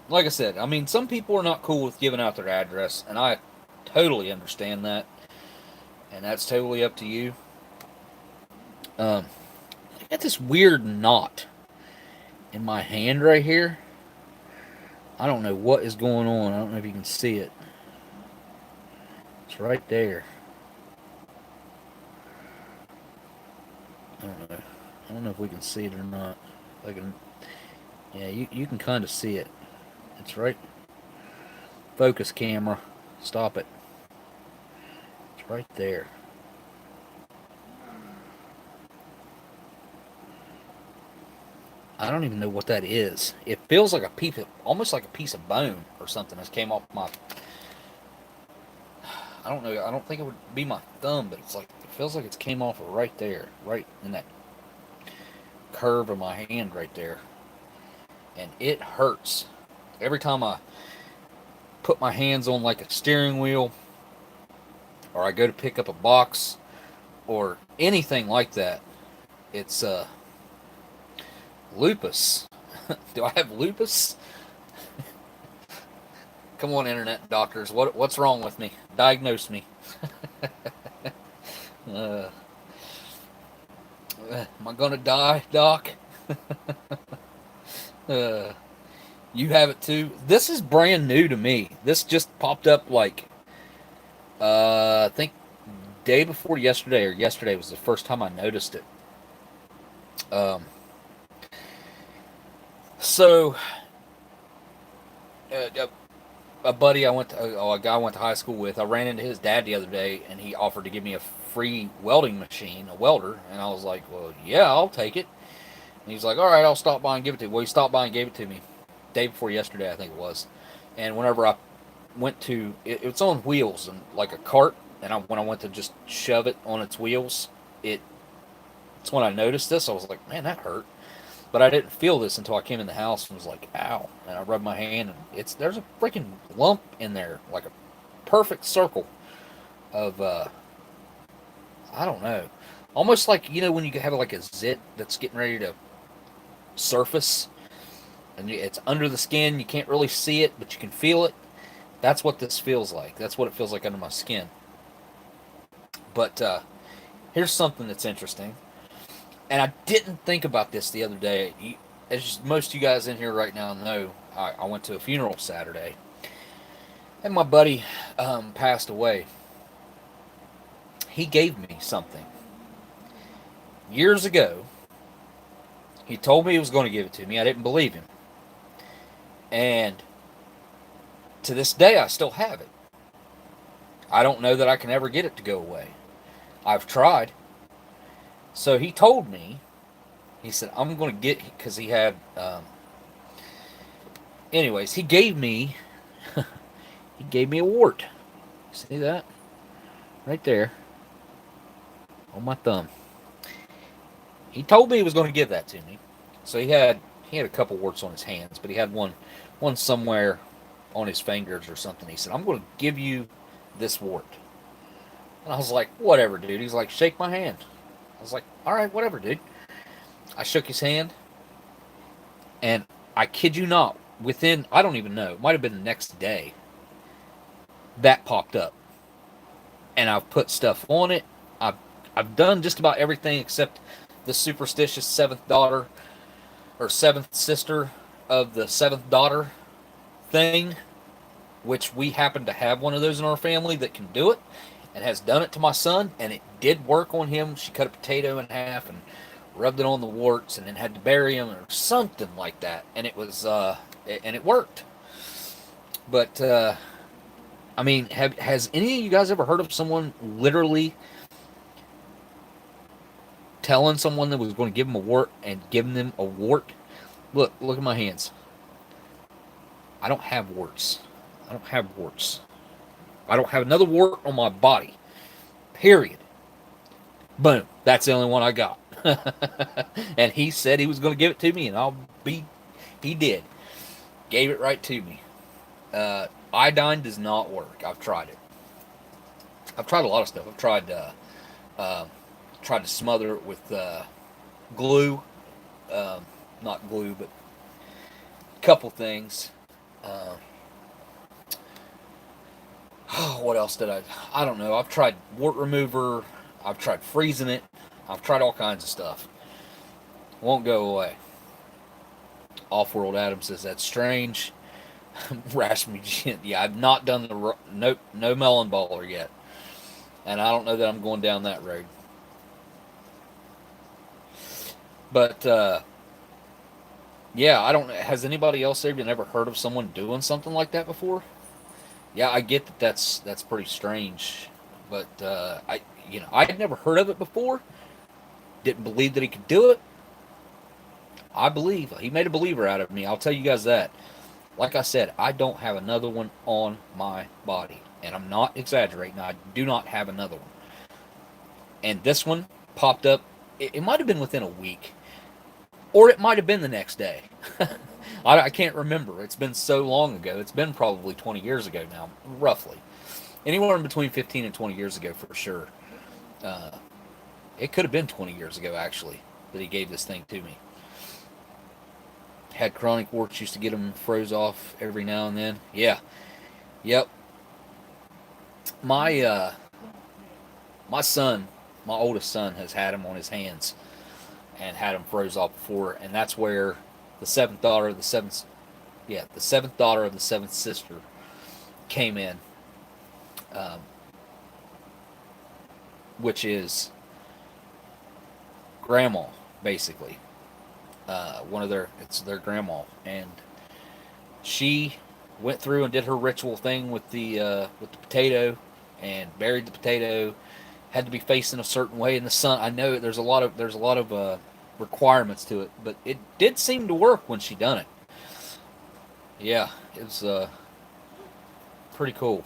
Like I said, I mean, some people are not cool with giving out their address, and I totally understand that, and that's totally up to you. I got this weird knot in my hand right here. I don't know what is going on. I don't know if you can see it. It's right there. I don't know if we can see it or not. I can. Yeah, you can kind of see it. It's right. Focus camera. Stop it. It's right there. I don't even know what that is. It feels like almost like a piece of bone or something that's came off my. I don't know. I don't think it would be my thumb, but it feels like it's came off of right there, right in that curve of my hand right there, and it hurts every time I put my hands on like a steering wheel, or I go to pick up a box, or anything like that. It's lupus. Do I have lupus? Come on, internet doctors. What's wrong with me? Diagnose me. Am I gonna die, Doc? You have it too. This is brand new to me. This just popped up like I think day before yesterday, or yesterday was the first time I noticed it. So a buddy a guy I went to high school with, I ran into his dad the other day, and he offered to give me a free welding machine, a welder, and I was like, well, yeah, I'll take it. And he's like, all right, I'll stop by and give it to you. Well, he stopped by and gave it to me day before yesterday, I think it was. And whenever I went to, it's on wheels and like a cart, and when I went to just shove it on its wheels, it's when I noticed this. I was like, man, that hurt. But I didn't feel this until I came in the house and was like, ow. And I rubbed my hand, and there's a freaking lump in there, like a perfect circle of, I don't know. Almost like, when you have like a zit that's getting ready to surface, and it's under the skin. You can't really see it, but you can feel it. That's what this feels like. That's what it feels like under my skin. But here's something that's interesting. And I didn't think about this the other day. As most of you guys in here right now know, I went to a funeral Saturday. And my buddy passed away. He gave me something. Years ago, he told me he was going to give it to me. I didn't believe him. And to this day, I still have it. I don't know that I can ever get it to go away. I've tried. So he told me, he said, I'm going to get, because he had, anyways, he gave me a wart. See that? Right there. On my thumb. He told me he was going to give that to me. So he had a couple warts on his hands, but he had one somewhere on his fingers or something. He said, I'm going to give you this wart. And I was like, whatever, dude. He's like, shake my hand. I was like, all right, whatever, dude. I shook his hand, and I kid you not, within, I don't even know, it might have been the next day, that popped up. And I've put stuff on it. I've done just about everything except the superstitious seventh daughter, or seventh sister of the seventh daughter thing, which we happen to have one of those in our family that can do it, and has done it to my son, and it did work on him. She cut a potato in half and rubbed it on the warts, and then had to bury him or something like that, and it was and it worked. But I mean, has any of you guys ever heard of someone literally telling someone that was going to give them a wart and giving them a wart? Look at my hands. I don't have warts. I don't have warts. I don't have another wart on my body. Period. Boom. That's the only one I got. And he said he was going to give it to me, and he did. Gave it right to me. Iodine does not work. I've tried it. I've tried a lot of stuff. I've tried to smother it with glue. Not glue, but a couple things. What else did I don't know. I've tried wart remover. I've tried freezing it. I've tried all kinds of stuff. Won't go away. Off-World Adam says that's strange. Ration Museum. Yeah, I've not done the no melon baller yet, and I don't know that I'm going down that road. But yeah, I don't. Has anybody else even ever heard of someone doing something like that before? Yeah, I get that that's pretty strange, but I'd never heard of it before. Didn't believe that he could do it. I believe he made a believer out of me. I'll tell you guys that. Like I said, I don't have another one on my body, and I'm not exaggerating. I do not have another one. And this one popped up. It might have been within a week, or it might have been the next day. I can't remember. It's been so long ago. It's been probably 20 years ago now, roughly. Anywhere in between 15 and 20 years ago for sure. It could have been 20 years ago, actually, that he gave this thing to me. Had chronic warts, used to get them froze off every now and then. Yeah. Yep. My son, my oldest son, has had them on his hands and had them froze off before, and that's where the seventh daughter of the seventh sister came in, which is grandma, basically. It's their grandma, and she went through and did her ritual thing with the potato and buried the potato. Had to be facing a certain way in the sun. I know there's a lot of requirements to it, but it did seem to work when she done it. Yeah, it was pretty cool.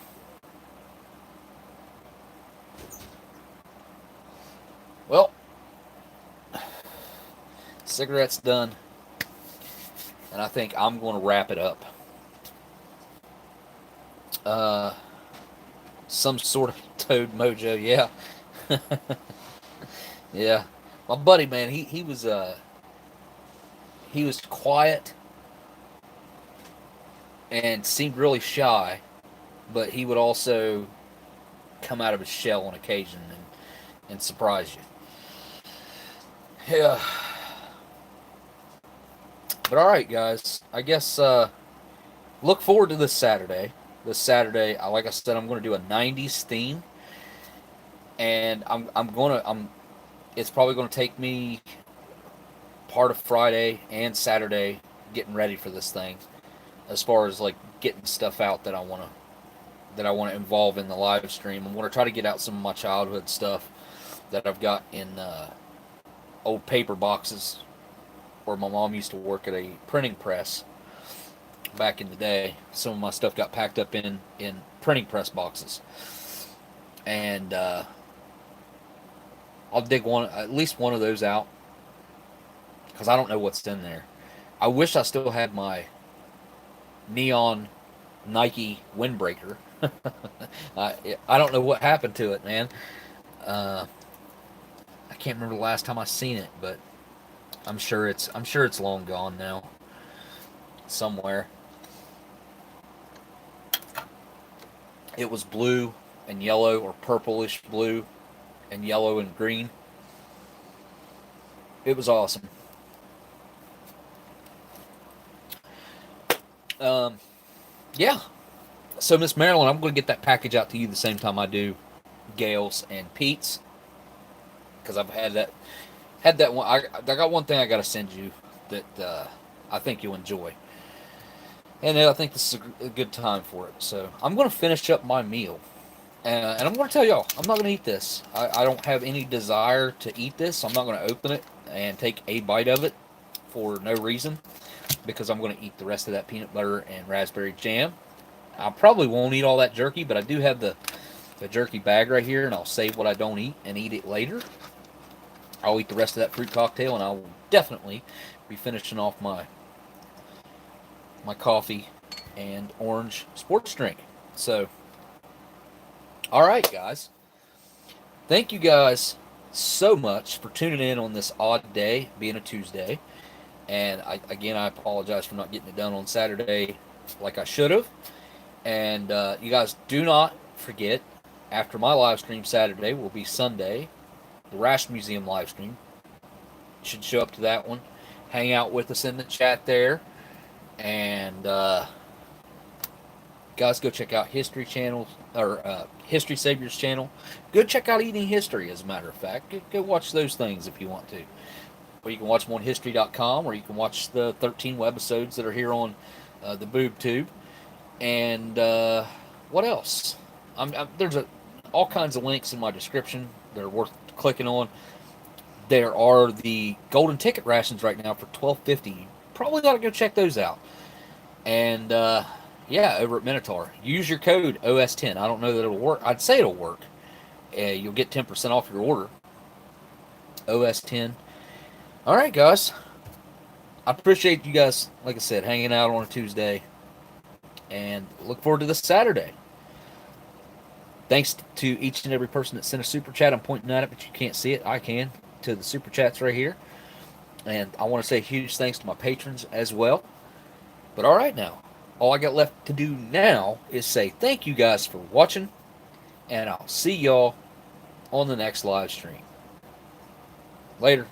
Well, cigarette's done, and I think I'm going to wrap it up. Some sort of toad mojo, yeah. Yeah. My buddy, man, he was quiet and seemed really shy, but he would also come out of his shell on occasion and surprise you. Yeah. But alright, guys. I guess look forward to this Saturday. This Saturday, like I said, I'm going to do a 90s theme. And it's probably going to take me part of Friday and Saturday getting ready for this thing, as far as like getting stuff out that I want to involve in the live stream. I'm going to try to get out some of my childhood stuff that I've got in old paper boxes, where my mom used to work at a printing press back in the day. Some of my stuff got packed up in printing press boxes, and I'll dig at least one of those out, because I don't know what's in there. I wish I still had my neon Nike windbreaker. I don't know what happened to it, man. I can't remember the last time I seen it, but I'm sure it's long gone now, somewhere. It was blue and yellow, or purplish blue and yellow and green. It was awesome. Yeah. So, Miss Marilyn, I'm going to get that package out to you the same time I do Gail's and Pete's, because I've had that one. I got one thing I got to send you that I think you'll enjoy. And I think this is a good time for it. So I'm going to finish up my meal. And I'm going to tell y'all, I'm not going to eat this. I don't have any desire to eat this. I'm not going to open it and take a bite of it for no reason, because I'm going to eat the rest of that peanut butter and raspberry jam. I probably won't eat all that jerky, but I do have the jerky bag right here, and I'll save what I don't eat and eat it later. I'll eat the rest of that fruit cocktail, and I'll definitely be finishing off my coffee and orange sports drink. So, all right, guys. Thank you guys so much for tuning in on this odd day, being a Tuesday. And I apologize for not getting it done on Saturday like I should have. And you guys do not forget, after my live stream Saturday will be Sunday, the Ration Museum live stream. You should show up to that one. Hang out with us in the chat there. And guys, go check out History Channel, or History Saviors channel. Go check out Eating History, as a matter of fact. Go watch those things if you want to. Or you can watch them on history.com, or you can watch the 13 webisodes that are here on the Boob Tube. And what else? There's all kinds of links in my description that are worth clicking on. There are the golden ticket rations right now for $12.50. You probably got to go check those out. And yeah, over at Minotaur, use your code OS10. I don't know that it'll work. I'd say it'll work. You'll get 10% off your order. OS10. All right, guys. I appreciate you guys, like I said, hanging out on a Tuesday. And look forward to this Saturday. Thanks to each and every person that sent a super chat. I'm pointing at it, but you can't see it. I can. To the super chats right here. And I want to say huge thanks to my patrons as well. But all right now. All I got left to do now is say thank you guys for watching. And I'll see y'all on the next live stream. Later.